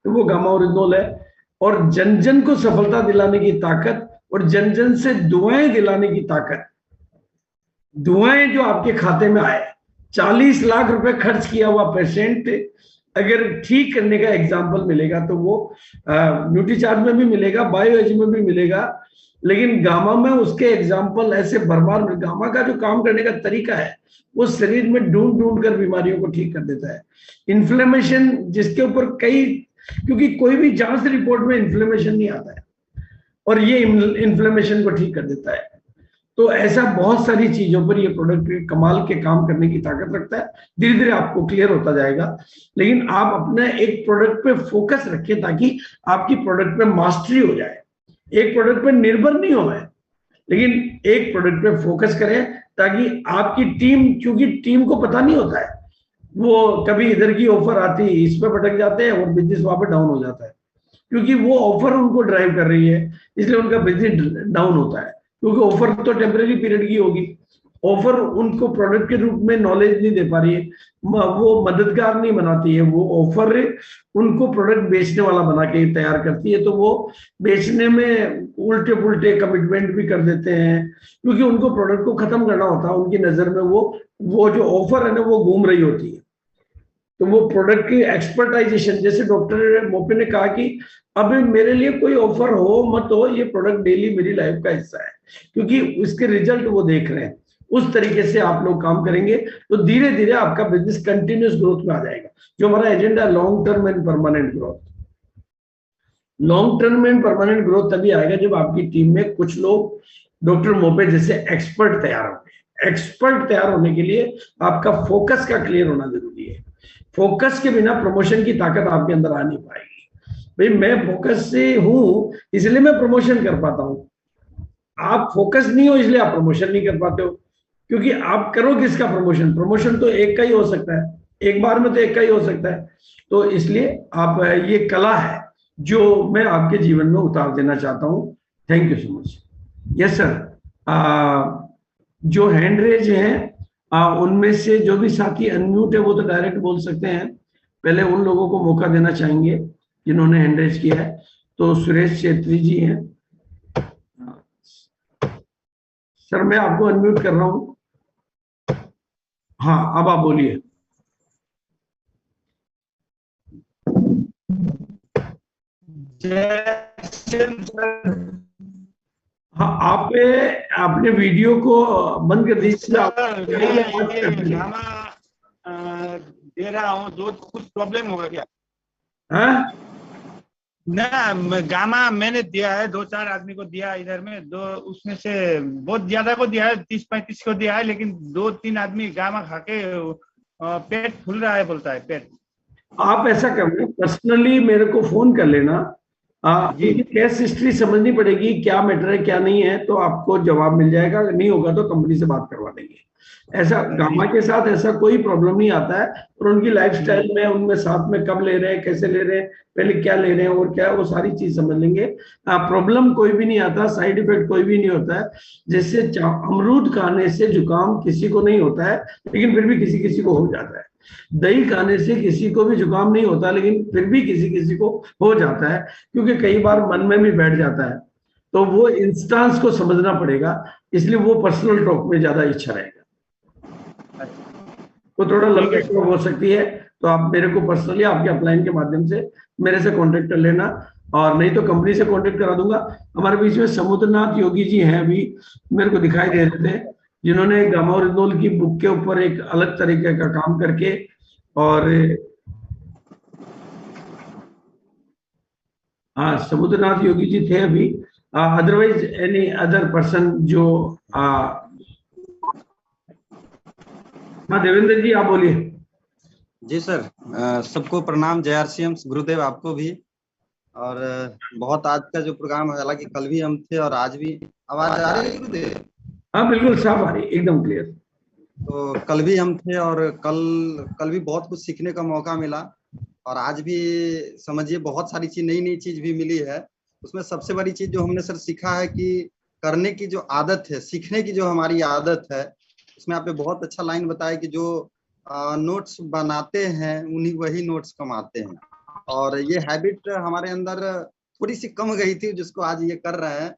तो वो गामा ओरिजिनल है। और जन जन को सफलता दिलाने की ताकत और जन जन से दुआएं दिलाने की ताकत, दुआएं जो आपके खाते में आए, 40 लाख रुपए खर्च किया हुआ पेशेंट अगर ठीक करने का एग्जाम्पल मिलेगा तो वो न्यूट्रीचार्ज में भी मिलेगा, बायो एज में भी मिलेगा, लेकिन गामा में उसके एग्जाम्पल ऐसे भरमार। गामा का जो काम करने का तरीका है वो शरीर में ढूंढ ढूंढ कर बीमारियों को ठीक कर देता है। इन्फ्लेमेशन जिसके ऊपर कई, क्योंकि कोई भी जांच रिपोर्ट में इन्फ्लेमेशन नहीं आता है और ये इन्फ्लेमेशन को ठीक कर देता है। तो ऐसा बहुत सारी चीजों पर ये प्रोडक्ट कमाल के काम करने की ताकत रखता है। धीरे धीरे आपको क्लियर होता जाएगा, लेकिन आप अपने एक प्रोडक्ट पे फोकस रखें ताकि आपकी प्रोडक्ट पे मास्टरी हो जाए। एक प्रोडक्ट पे निर्भर नहीं हो, लेकिन एक प्रोडक्ट पे फोकस करें ताकि आपकी टीम, क्योंकि टीम को पता नहीं होता है, वो कभी इधर की ऑफर आती है इस पे भटक जाते हैं और बिजनेस वहां पर डाउन हो जाता है, क्योंकि वो ऑफर उनको ड्राइव कर रही है इसलिए उनका बिजनेस डाउन होता है। क्योंकि ऑफर तो टेम्परेरी पीरियड की होगी, ऑफर उनको प्रोडक्ट के रूप में नॉलेज नहीं दे पा रही है, वो मददगार नहीं बनाती है, वो ऑफर उनको प्रोडक्ट बेचने वाला बना के तैयार करती है। तो वो बेचने में उल्टे पुल्टे कमिटमेंट भी कर देते हैं, क्योंकि उनको प्रोडक्ट को खत्म करना होता है। उनकी नजर में वो जो ऑफर है ना वो घूम रही होती है। तो वो प्रोडक्ट की एक्सपर्टाइजेशन, जैसे डॉक्टर मोपे ने कहा कि अब मेरे लिए कोई ऑफर हो मत हो, ये प्रोडक्ट डेली मेरी लाइफ का हिस्सा है, क्योंकि उसके रिजल्ट वो देख रहे हैं। उस तरीके से आप लोग काम करेंगे तो धीरे धीरे आपका बिजनेस कंटिन्यूस ग्रोथ में आ जाएगा। जो हमारा agenda long term and permanent growth, long term and permanent growth तभी आएगा जब आपकी टीम में कुछ लोग डॉक्टर मोपे जैसे एक्सपर्ट तैयार होंगे। एक्सपर्ट तैयार होने के लिए आपका फोकस का क्लियर होना जरूरी है। फोकस के बिना प्रमोशन की ताकत आपके अंदर आ नहीं पाएगी। भाई मैं फोकस से हूं इसलिए मैं प्रमोशन कर पाता हूं, आप फोकस नहीं हो इसलिए आप प्रमोशन नहीं कर पाते हो, क्योंकि आप करो किसका प्रमोशन, प्रमोशन तो एक का ही हो सकता है, एक बार में तो एक का ही हो सकता है। तो इसलिए आप, ये कला है जो मैं आपके जीवन में उतार देना चाहता हूं। Thank you so much. Yes sir, जो हैंड रेज हैं उनमें से जो भी साथी अनम्यूट है वो तो डायरेक्ट बोल सकते हैं। पहले उन लोगों को मौका देना चाहेंगे जिन्होंने हैंड रेज किया है। तो सुरेश छेत्री जी हैं सर, मैं आपको अनम्यूट कर रहा हूं। हाँ, अब आप बोलिए। हाँ, आप अपने वीडियो को बंद कर दीजिए। दे रहा हूँ, दो कुछ प्रॉब्लम होगा क्या? हाँ ना, गामा मैंने दिया है, 2-4 आदमी को दिया इधर में, दो उसमें से बहुत ज्यादा को दिया है, 30-35 को दिया है, लेकिन 2-3 आदमी गामा खा के पेट फूल रहा है बोलता है पेट। आप ऐसा करें, पर्सनली मेरे को फोन कर लेना, केस हिस्ट्री समझनी पड़ेगी, क्या मैटर है क्या नहीं है, तो आपको जवाब मिल जाएगा। नहीं होगा तो कंपनी से बात करवा देंगे। ऐसा गामा के साथ ऐसा कोई प्रॉब्लम नहीं आता है, और उनकी लाइफस्टाइल में, उनमें साथ में कब ले रहे हैं, कैसे ले रहे हैं, पहले क्या ले रहे हैं और क्या, वो सारी चीज समझ लेंगे। प्रॉब्लम कोई भी नहीं आता, साइड इफेक्ट कोई भी नहीं होता है। जैसे अमरूद खाने से जुकाम किसी को नहीं होता है, लेकिन फिर भी किसी किसी को हो जाता है। दही खाने से किसी को भी जुकाम नहीं होता, लेकिन फिर भी किसी किसी को हो जाता है, क्योंकि कई बार मन में भी बैठ जाता है। तो वो इंस्टांस को समझना पड़ेगा, इसलिए वो पर्सनल टॉक में ज्यादा इच्छा रहेगा। वो थोड़ा लंबी टॉक हो सकती है, तो आप मेरे को पर्सनली आपके अपलाइन के माध्यम से मेरे से कांटेक्ट कर लेना, और नहीं तो कंपनी से कांटेक्ट करा दूंगा। हमारे बीच में समुद्रनाथ योगी जी हैं, अभी मेरे को दिखाई दे रहे थे, जिन्होंने गामा ओरिजिनल की बुक के ऊपर एक अलग तरीके का काम करके, और हाँ समुद्रनाथ योगी जी थे अभी। अदरवाइज एनी अदर पर्सन जो हाँ देवेंद्र जी आप बोलिए। जी सर, सबको प्रणाम, जय आरसीएम, गुरुदेव आपको भी। और बहुत आज का जो प्रोग्राम है, हालांकि कल भी हम थे और आज भी। आवाज आ रही है गुरुदेव? हाँ बिल्कुल साफ आ रही, एकदम क्लियर। तो कल भी हम थे और कल भी बहुत कुछ सीखने का मौका मिला, और आज भी समझिए बहुत सारी चीज, नई चीज भी मिली है। उसमें सबसे बड़ी चीज जो हमने सर सीखा है कि करने की जो आदत है, सीखने की जो हमारी आदत है, उसमें आपने बहुत अच्छा लाइन बताया कि जो नोट्स बनाते हैं उन्हीं वही नोट्स कमाते हैं। और ये हैबिट हमारे अंदर थोड़ी सी कम गई थी, जिसको आज ये कर रहे हैं।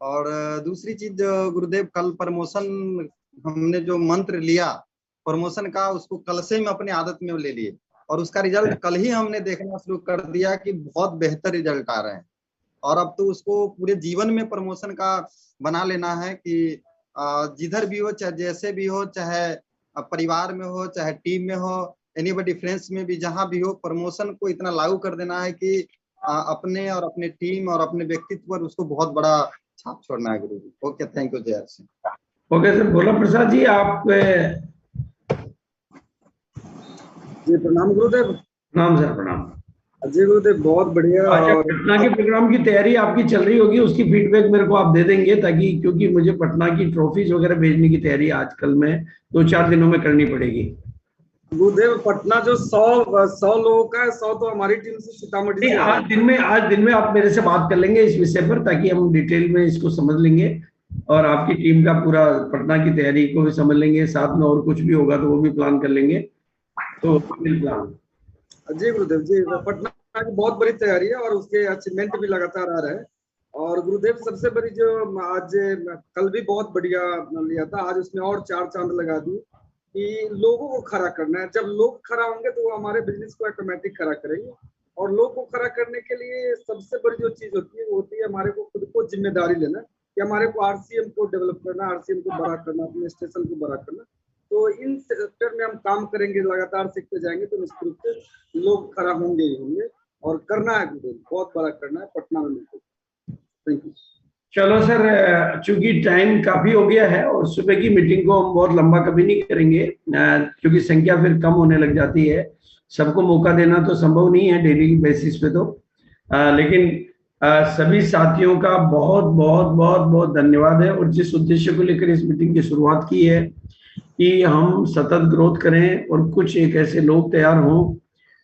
और दूसरी चीज गुरुदेव, कल प्रमोशन हमने जो मंत्र लिया प्रमोशन का, उसको कल से हम अपनी आदत में ले लिए, और उसका रिजल्ट कल ही हमने देखना शुरू कर दिया कि बहुत बेहतर रिजल्ट आ रहे हैं। और अब तो उसको पूरे जीवन में प्रमोशन का बना लेना है कि जिधर भी हो, चाहे जैसे भी हो, चाहे परिवार में हो, चाहे टीम में हो, एनीबॉडी फ्रेंड्स में भी, जहां भी हो, प्रमोशन को इतना लागू कर देना है कि अपने और अपने टीम और अपने व्यक्तित्व पर उसको बहुत बड़ा छाप छोड़ना है। गुरु जी, ओके, थैंक यू, जय सिंह। ओके सर, भोला प्रसाद जी आप। जी प्रणाम गुरुदेव। प्रणाम सर, प्रणाम जी गुरुदेव, बहुत बढ़िया। और पटना के प्रोग्राम की तैयारी आपकी चल रही होगी, उसकी फीडबैक मेरे को आप दे देंगे, ताकि क्योंकि मुझे पटना की ट्रॉफीज वगैरह भेजने की तैयारी आजकल में 2-4 दिनों में करनी पड़ेगी। गुरुदेव, पटना जो 100 लोगों का है, 100 तो हमारी टीम से सीतामढ़ी से। आज दिन में आप मेरे से बात कर लेंगे इस विषय पर, ताकि हम डिटेल में इसको समझ लेंगे, और आपकी टीम का पूरा पटना की तैयारी को भी समझ लेंगे, साथ में और कुछ भी होगा तो वो भी प्लान कर लेंगे। तो प्लान जी गुरुदेव जी, पटना की बहुत बड़ी तैयारी है और उसके अचीवमेंट भी लगातार आ रहे हैं। और गुरुदेव, सबसे बड़ी जो आज कल भी बहुत बढ़िया लिया था, आज उसमें और 4 चांद लगा दी कि लोगों को खड़ा करना है। जब लोग खड़ा होंगे तो वो हमारे बिजनेस को ऑटोमेटिक खड़ा करेंगे। और लोग को खड़ा करने के लिए सबसे बड़ी जो चीज होती है वो होती है हमारे को खुद को जिम्मेदारी लेना, कि हमारे को आरसीएम को डेवलप करना, आरसीएम को बड़ा करना, अपने स्टेशन को बड़ा करना। तो इन सेक्टर में हम काम करेंगे, लगातार सीखते जाएंगे, तो निश्चित रूप से लोग खड़ा होंगे ही होंगे। और करना है गुरुदेव, बहुत बड़ा करना है पटना में। Thank you. चलो सर, चूंकि टाइम काफी हो गया है और सुबह की मीटिंग को हम बहुत लंबा कभी नहीं करेंगे, क्योंकि संख्या फिर कम होने लग जाती है। सबको मौका देना तो संभव नहीं है डेली बेसिस पे तो, लेकिन सभी साथियों का बहुत बहुत बहुत बहुत धन्यवाद है। और जिस उद्देश्य को लेकर इस मीटिंग की शुरुआत की है कि हम सतत ग्रोथ करें और कुछ एक ऐसे लोग तैयार हों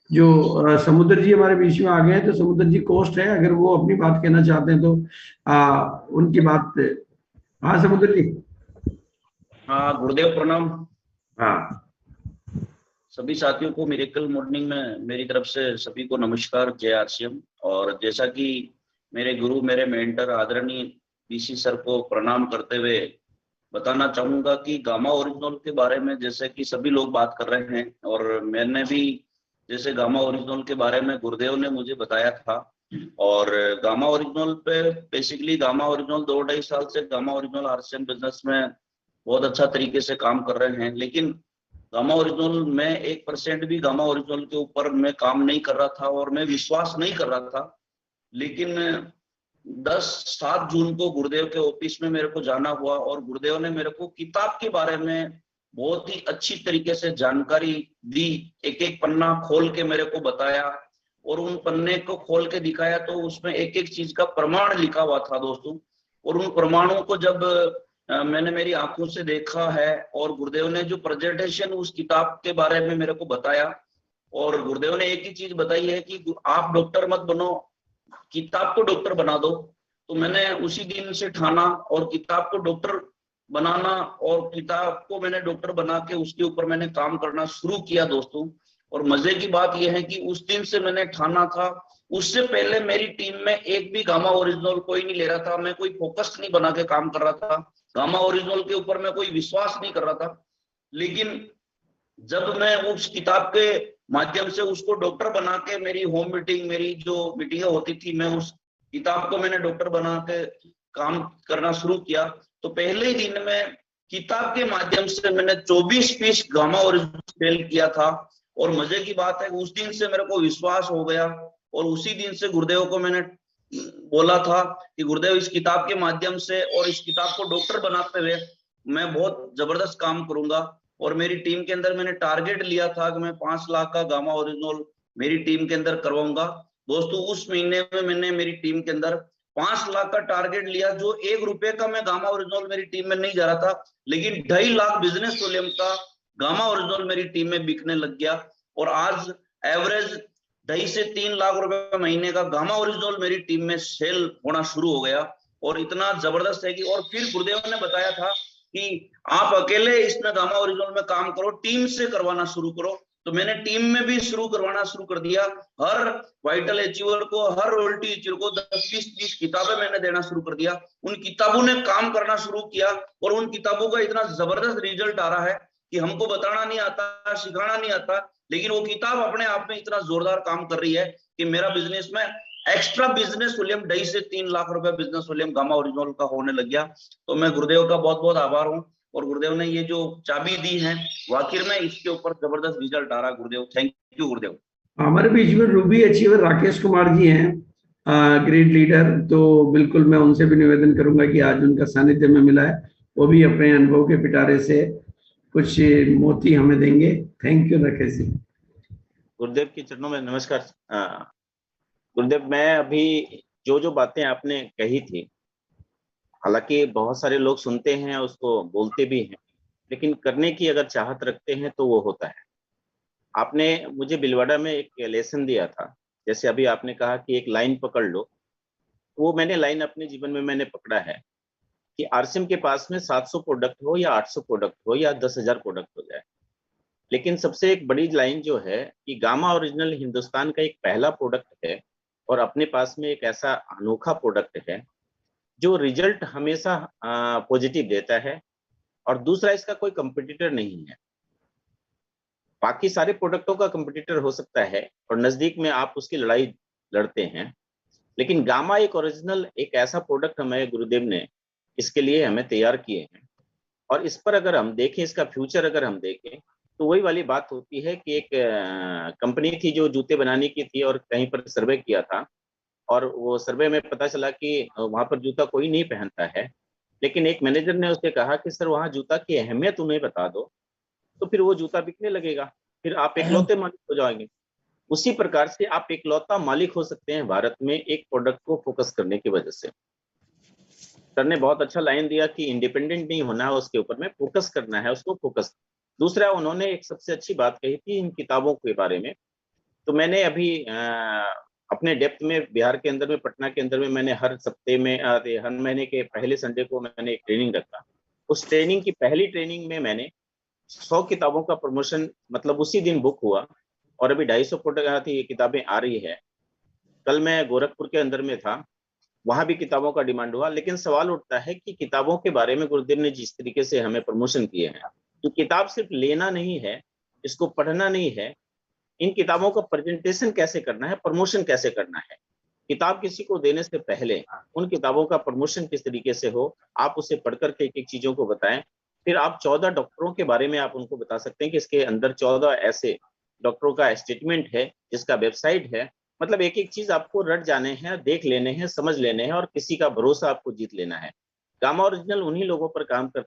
जो समुद्र जी हमारे बीच में आ गए हैं। तो समुद्र जी कोस्ट है, अगर वो अपनी बात कहना चाहते हैं तो उनकी बात। हाँ समुद्र जी। हाँ गुरुदेव प्रणाम। हाँ सभी साथियों को मिरेकल मॉर्निंग में मेरी तरफ से सभी को नमस्कार, जय आरसीएम। और जैसा कि मेरे गुरु, मेरे मेंटर आदरणीय पीसी सर को प्रणाम करते हुए बताना चाहूंगा कि गामा ओरिजिनल के बारे में जैसे कि सभी लोग बात कर रहे हैं, और मैंने भी जैसे गामा ओरिजिनल के बारे में गुरुदेव ने मुझे बताया था। और गामा ओरिजिनल पे बेसिकली गामा ओरिजिनल 2-2.5 साल से गामा ओरिजिनल आरसीएम बिजनेस में बहुत अच्छा तरीके से काम कर रहे हैं। लेकिन गामा ओरिजिनल में 1% भी गामा ओरिजिनल के ऊपर मैं काम नहीं कर रहा था और मैं विश्वास नहीं कर रहा था। लेकिन 7 जून को गुरुदेव के ऑफिस में मेरे को जाना हुआ और गुरुदेव ने मेरे को किताब के बारे में बहुत ही अच्छी तरीके से जानकारी दी। एक एक पन्ना खोल के मेरे को बताया और उन पन्ने को खोल के दिखाया, तो उसमें एक एक चीज का प्रमाण लिखा हुआ था दोस्तों। और उन प्रमाणों को जब मैंने मेरी आंखों से देखा है, और गुरुदेव ने जो प्रेजेंटेशन उस किताब के बारे में मेरे को बताया, और गुरुदेव ने एक ही चीज बताई है कि आप डॉक्टर मत बनो, किताब को डॉक्टर बना दो। तो मैंने उसी दिन से ठाना और किताब को डॉक्टर बनाना, और किताब को मैंने डॉक्टर बना के उसके ऊपर मैंने काम करना शुरू किया दोस्तों। और मजे की बात यह है कि उस दिन से मैंने ठाना था उससे पहले मेरी टीम में एक भी गामा ओरिजिनल कोई नहीं ले रहा था, मैं कोई फोकस नहीं बना के काम कर रहा था, गामा ओरिजिनल के ऊपर मैं कोई विश्वास नहीं कर रहा था। लेकिन जब मैं उस किताब के माध्यम से उसको डॉक्टर बना के, मेरी होम मीटिंग, मेरी जो मीटिंग होती थी, मैं उस किताब को मैंने डॉक्टर बना के काम करना शुरू किया, तो पहले ही दिन में किताब के माध्यम से मैंने 24 पीस गामा ओरिजिनल सेल किया था। और मजे की बात है, उस दिन से मेरे को विश्वास हो गया और उसी दिन से गुरुदेव को मैंने बोला था कि गुरुदेव, इस किताब के माध्यम से और इस किताब को डॉक्टर बनाते हुए मैं बहुत जबरदस्त काम करूंगा। और मेरी टीम के अंदर मैंने टारगेट लिया था कि मैं 5 लाख का गामा ओरिजिनल मेरी टीम के अंदर करवाऊंगा। दोस्तों, उस महीने में मैंने मेरी टीम के अंदर 5 लाख का टारगेट लिया, जो 1 रुपए का मैं गामा ओरिजिनल मेरी टीम में नहीं जा रहा था, लेकिन 2.5 लाख बिजनेस वॉल्यूम का गामा ओरिजिनल मेरी टीम में बिकने लग गया। और आज एवरेज 2.5 से 3 लाख रुपए महीने का गामा ओरिजिनल मेरी टीम में सेल होना शुरू हो गया। और इतना जबरदस्त है कि, और फिर गुरुदेव ने बताया था कि आप अकेले इसमें गामा ओरिजिनल में काम करो, टीम से करवाना शुरू करो। तो मैंने टीम में भी करवाना शुरू कर दिया। हर वाइटल अचीवर को, हर रॉयल्टी अचीवर को 10-20 किताबें मैंने देना शुरू कर दिया। उन किताबों ने काम करना शुरू किया और उन किताबों का इतना जबरदस्त रिजल्ट आ रहा है कि हमको बताना नहीं आता, सिखाना नहीं आता, लेकिन वो किताब अपने आप में इतना जोरदार काम कर रही है कि मेरा बिजनेस में एक्स्ट्रा बिजनेस वॉल्यूम 2.5 से 3 लाख रुपए बिजनेस वॉल्यूम गामा ओरिजिनल का होने लग गया। तो मैं गुरुदेव का बहुत बहुत आभार हूँ। और गुरुदेव ने ये जो चाबी दी है, वाकई में इसके ऊपर जबरदस्त रिजल्ट आ रहा है। गुरुदेव, थैंक यू गुरुदेव। हमारे बीच में रूबी अचीवर राकेश कुमार जी हैं, ग्रेट लीडर। तो बिल्कुल मैं उनसे भी निवेदन करूंगा कि आज उनका सानिध्य में मिला है, वो भी अपने अनुभव के पिटारे से कुछ मोती हमें देंगे। Thank you Rakesh ji. गुरुदेव के चरणों में नमस्कार। गुरुदेव, मैं अभी जो बातें आपने कही थी, हालांकि बहुत सारे लोग सुनते हैं, उसको बोलते भी हैं, लेकिन करने की अगर चाहत रखते हैं तो वो होता है। आपने मुझे बिलवाड़ा में एक लेसन दिया था, जैसे अभी आपने कहा कि एक लाइन पकड़ लो, वो मैंने लाइन अपने जीवन में मैंने पकड़ा है कि आरसीएम के पास में 700 प्रोडक्ट हो या 800 प्रोडक्ट हो या 10,000 प्रोडक्ट हो जाए, लेकिन सबसे एक बड़ी लाइन जो है कि गामा ओरिजिनल हिंदुस्तान का एक पहला प्रोडक्ट है और अपने पास में एक ऐसा अनोखा प्रोडक्ट है जो रिजल्ट हमेशा पॉजिटिव देता है, और दूसरा इसका कोई कंपटीटर नहीं है। बाकी सारे प्रोडक्टों का कंपटीटर हो सकता है और नजदीक में आप उसकी लड़ाई लड़ते हैं, लेकिन गामा एक ओरिजिनल एक ऐसा प्रोडक्ट हमें गुरुदेव ने इसके लिए हमें तैयार किए हैं। और इस पर अगर हम देखें, इसका फ्यूचर अगर हम देखें, तो वही वाली बात होती है कि एक कंपनी थी जो जूते बनाने की थी और कहीं पर सर्वे किया था, और वो सर्वे में पता चला कि वहां पर जूता कोई नहीं पहनता है, लेकिन एक मैनेजर ने उससे कहा कि सर वहां जूता की अहमियत उन्हें बता दो, तो फिर वो जूता बिकने लगेगा, फिर आप इकलौते मालिक हो जाएंगे। उसी प्रकार से आप इकलौता मालिक हो सकते हैं भारत में एक प्रोडक्ट को फोकस करने की वजह से। सर ने बहुत अच्छा लाइन दिया कि इंडिपेंडेंट नहीं होना है, उसके ऊपर में फोकस करना है, उसको फोकस। दूसरा, उन्होंने एक सबसे अच्छी बात कही थी इन किताबों के बारे में। तो मैंने अभी अपने डेप्थ में बिहार के अंदर में, पटना के अंदर में, मैंने हर सप्ते में, हर महीने के पहले संडे को मैंने एक ट्रेनिंग रखा। उस ट्रेनिंग की पहली ट्रेनिंग में मैंने 100 किताबों का प्रमोशन मतलब उसी दिन बुक हुआ, और अभी 250 प्रोडक्ट ये किताबें आ रही है। कल मैं गोरखपुर के अंदर में था, वहां भी किताबों का डिमांड हुआ, लेकिन सवाल उठता है कि किताबों के बारे में गुरुदेव ने जिस तरीके से हमें प्रमोशन किए हैं, तो किताब सिर्फ लेना नहीं है, इसको पढ़ना नहीं है, इन किताबों का प्रेजेंटेशन कैसे करना है, प्रमोशन कैसे करना है। किताब किसी को देने से पहले उन किताबों का प्रमोशन किस तरीके से हो, आप उसे पढ़कर के एक चीजों को बताएं। फिर आप 14 डॉक्टरों के बारे में आप उनको बता सकते हैं कि इसके अंदर 14 ऐसे डॉक्टरों का स्टेटमेंट है, जिसका वेबसाइट है। मतलब एक एक चीज आपको रट जाने हैं, देख लेने हैं, समझ लेने हैं, और किसी का भरोसा आपको जीत लेना है। गामा ओरिजिनल उन्हीं लोगों पर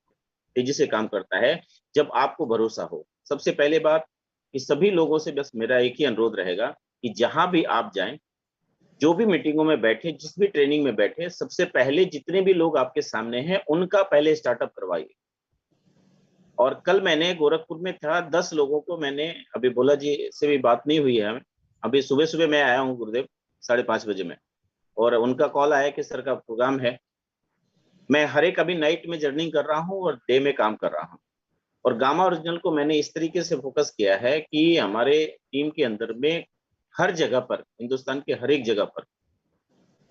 तेजी से काम करता है जब आपको भरोसा हो। सबसे पहले बात कि सभी लोगों से बस मेरा एक ही अनुरोध रहेगा कि जहां भी आप जाएं, जो भी मीटिंगों में बैठे, जिस भी ट्रेनिंग में बैठे, सबसे पहले जितने भी लोग आपके सामने हैं उनका पहले स्टार्टअप करवाइए। और कल मैंने गोरखपुर में था, 10 लोगों को मैंने, अभी भोला जी से भी बात नहीं हुई है, अभी सुबह सुबह मैं आया हूँ गुरुदेव 5:30 बजे में, और उनका कॉल आया कि सर का प्रोग्राम है। मैं हर एक अभी नाइट में जर्निंग कर रहा हूँ और डे में काम कर रहा हूँ। और गामा ओरिजिनल को मैंने इस तरीके से फोकस किया है कि हमारे टीम के अंदर में हर जगह पर, हिंदुस्तान के हर एक जगह पर।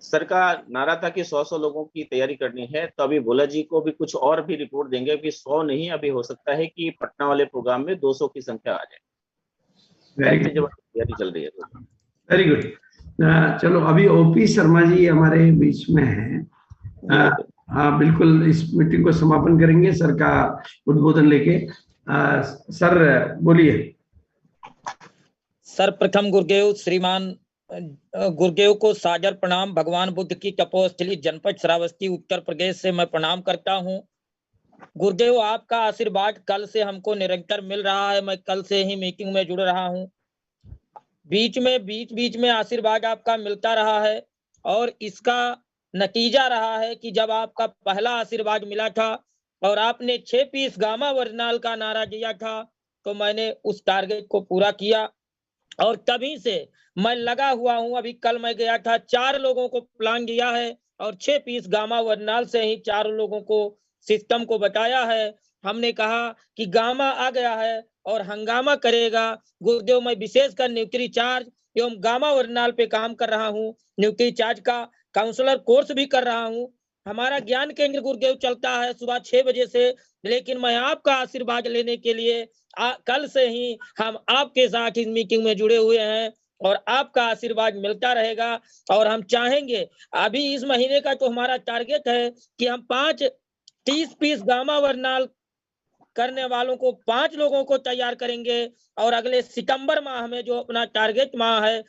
सर का नारा था कि 100 लोगों की तैयारी करनी है, तो अभी भोला जी को भी कुछ और भी रिपोर्ट देंगे कि 100 नहीं, अभी हो सकता है कि पटना वाले प्रोग्राम में 200 की संख्या आ जाए। ऐसी जब तैयारी चल रही है। Very good. चलो अभी ओपी शर्मा जी हमारे बीच में हैं। हाँ बिल्कुल, इस मीटिंग को समापन करेंगे सर का उद्बोधन लेके। सर बोलिए। सर्वप्रथम गुरुदेव श्रीमान गुरुदेव को सादर प्रणाम। भगवान बुद्ध की तपोस्थली जनपद श्रावस्ती उत्तर प्रदेश से मैं प्रणाम करता हूँ। गुरुदेव आपका आशीर्वाद कल से हमको निरंतर मिल रहा है। मैं कल से ही मीटिंग में जुड़ रहा हूँ। बीच में आशीर्वाद आपका मिलता रहा है और इसका नतीजा रहा है कि जब आपका पहला आशीर्वाद मिला था और आपने 6 पीस गामा वर्नाल का नारा दिया था तो मैंने उस टारगेट को पूरा किया और तभी से मैं लगा हुआ हूं। अभी कल मैं गया था, 4 लोगों को प्लान दिया है और 6 पीस गामा वर्नाल से ही 4 लोगों को सिस्टम को बताया है। हमने कहा कि गामा आ गया है और हंगामा करेगा। गुरुदेव मैं विशेषकर न्यूट्री चार्ज एवं गामा वर्नाल पे काम कर रहा हूँ। न्यूट्री चार्ज का काउंसलर कोर्स भी कर रहा हूँ। हमारा ज्ञान केंद्र गुरुदेव चलता है सुबह 6 बजे से, लेकिन मैं आपका आशीर्वाद लेने के लिए कल से ही हम आपके साथ इस मीटिंग में जुड़े हुए हैं और आपका आशीर्वाद मिलता रहेगा। और हम चाहेंगे अभी इस महीने का तो हमारा टारगेट है कि हम 30 पीस गामा वर्नाल करने वालों को 5 लोगों को तैयार करेंगे और अगले सितंबर माह में जो अपना टारगेट माह है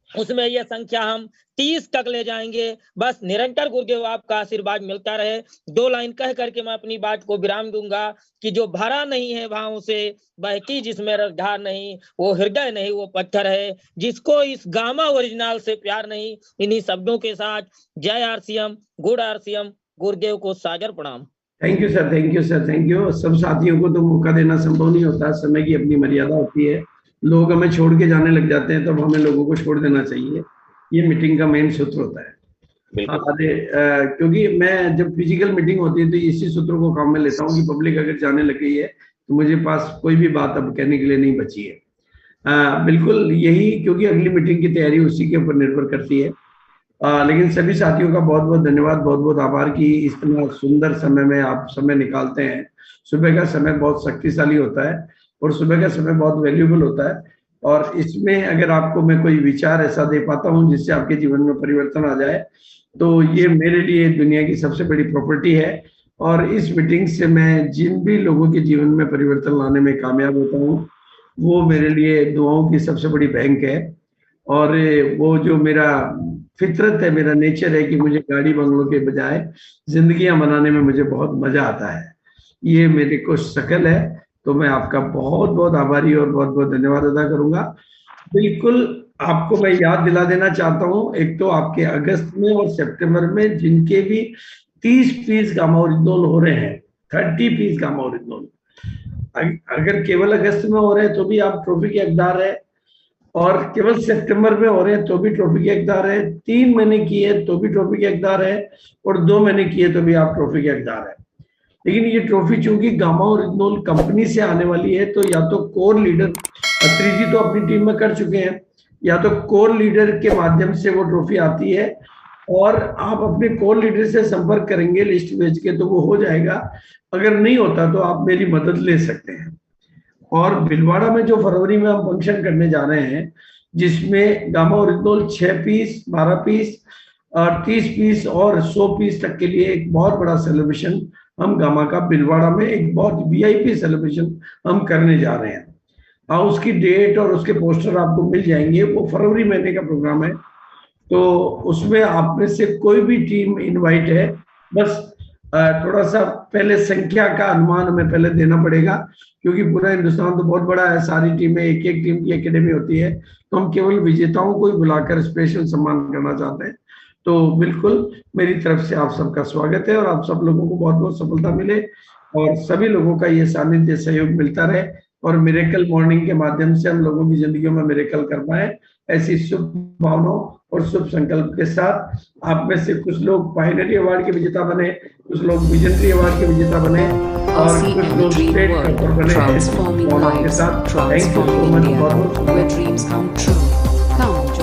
उसमें यह संख्या हम 30 तक ले जाएंगे। बस निरंतर गुरुदेव आपका आशीर्वाद मिलता रहे। 2 लाइन कह करके मैं अपनी बात को विराम दूंगा कि जो भरा नहीं है भावों से, बहती जिसमें रसधार नहीं, वो हृदय नहीं वो पत्थर है। जिसको इस गामा ओरिजिनल से प्यार नहीं। इन्हीं शब्दों के साथ जय आरसीएम, गुड आरसीएम। गुरुदेव को सादर प्रणाम। Thank you sir, thank you sir, thank you. सब साथियों को तो मौका देना संभव नहीं होता, समय की अपनी मर्यादा होती है। लोग हमें छोड़ के जाने लग जाते हैं, तब हमें लोगों को छोड़ देना चाहिए। ये मीटिंग का मेन सूत्र होता है। क्योंकि मैं जब फिजिकल मीटिंग होती है तो इसी सूत्र को काम में लेता हूँ कि पब्लिक अगर जाने लग गई है तो मुझे पास कोई भी बात अब कहने के लिए नहीं बची है। बिल्कुल यही, क्योंकि अगली मीटिंग की तैयारी उसी के ऊपर निर्भर करती है। लेकिन सभी साथियों का बहुत बहुत धन्यवाद, बहुत बहुत आभार कि इस तरह सुंदर समय में आप समय निकालते हैं। सुबह का समय बहुत शक्तिशाली होता है और सुबह का समय बहुत वैल्यूबल होता है और इसमें अगर आपको मैं कोई विचार ऐसा दे पाता हूँ जिससे आपके जीवन में परिवर्तन आ जाए तो ये मेरे लिए दुनिया की सबसे बड़ी प्रॉपर्टी है। और इस मीटिंग से मैं जिन भी लोगों के जीवन में परिवर्तन लाने में कामयाब होता हूँ वो मेरे लिए दुआओं की सबसे बड़ी बैंक है। और वो जो मेरा फितरत है, मेरा नेचर है कि मुझे गाड़ी बंगलों के बजाय जिंदगियां बनाने में मुझे बहुत मजा आता है। ये मेरे को शकल है। तो मैं आपका बहुत बहुत आभारी और बहुत बहुत धन्यवाद अदा करूंगा। बिल्कुल आपको मैं याद दिला देना चाहता हूं, एक तो आपके अगस्त में और सितंबर में जिनके भी 30 पीस गामा ओरिजिनल हो रहे हैं, 30 पीस गामा ओरिजिनल, अगर केवल अगस्त में हो रहे हैं तो भी आप ट्रॉफी के हकदार है और केवल सितंबर में हो रहे हैं तो भी ट्रॉफी के हकदार है, 3 महीने किए तो भी ट्रॉफी के हकदार है और 2 महीने किए तो भी आप ट्रॉफी के हकदार है। लेकिन ये ट्रॉफी चूंकि गामा ओरिजिनल कंपनी से आने वाली है तो या तो कोर लीडर, अत्री जी तो अपनी टीम में कर चुके हैं, या तो कोर लीडर के माध्यम से वो ट्रॉफी आती है और आप अपने कोर लीडर से संपर्क करेंगे लिस्ट भेज के तो वो हो जाएगा। अगर नहीं होता तो आप मेरी मदद ले सकते हैं। और भिलवाड़ा में जो फरवरी में हम फंक्शन करने जा रहे हैं जिसमें गामा ओरिजिनल 6 पीस, 12 पीस और 30 पीस और 100 पीस तक के लिए एक बहुत बड़ा सेलिब्रेशन हम गामा का भिलवाड़ा में एक बहुत VIP सेलिब्रेशन हम करने जा रहे हैं। उसकी डेट और उसके पोस्टर आपको मिल जाएंगे। वो फरवरी महीने का प्रोग्राम है तो उसमें आप में से कोई भी टीम इनवाइट है। बस थोड़ा सा पहले संख्या का अनुमान हमें पहले देना पड़ेगा क्योंकि पूरा हिंदुस्तान तो बहुत बड़ा है, सारी टीमें एक एक टीम की एकेडमी होती है तो हम केवल विजेताओं को ही बुलाकर स्पेशल सम्मान करना चाहते हैं। तो बिल्कुल मेरी तरफ से आप सबका स्वागत है और आप सब लोगों को बहुत बहुत सफलता मिले और सभी लोगों का ये सानिध्य सहयोग मिलता रहे और मिरेकल मॉर्निंग के माध्यम से हम लोगों की जिंदगियों में मिरेकल कर पाए। ऐसी शुभ भावनाओं और शुभ संकल्प के साथ आप में से कुछ लोग पायनियर अवार्ड के विजेता बने, कुछ लोग विजनरी अवार्ड के विजेता बने और कुछ लोग स्टेट टॉपर बने। Transforming lives, transforming India, where dreams come true. Come join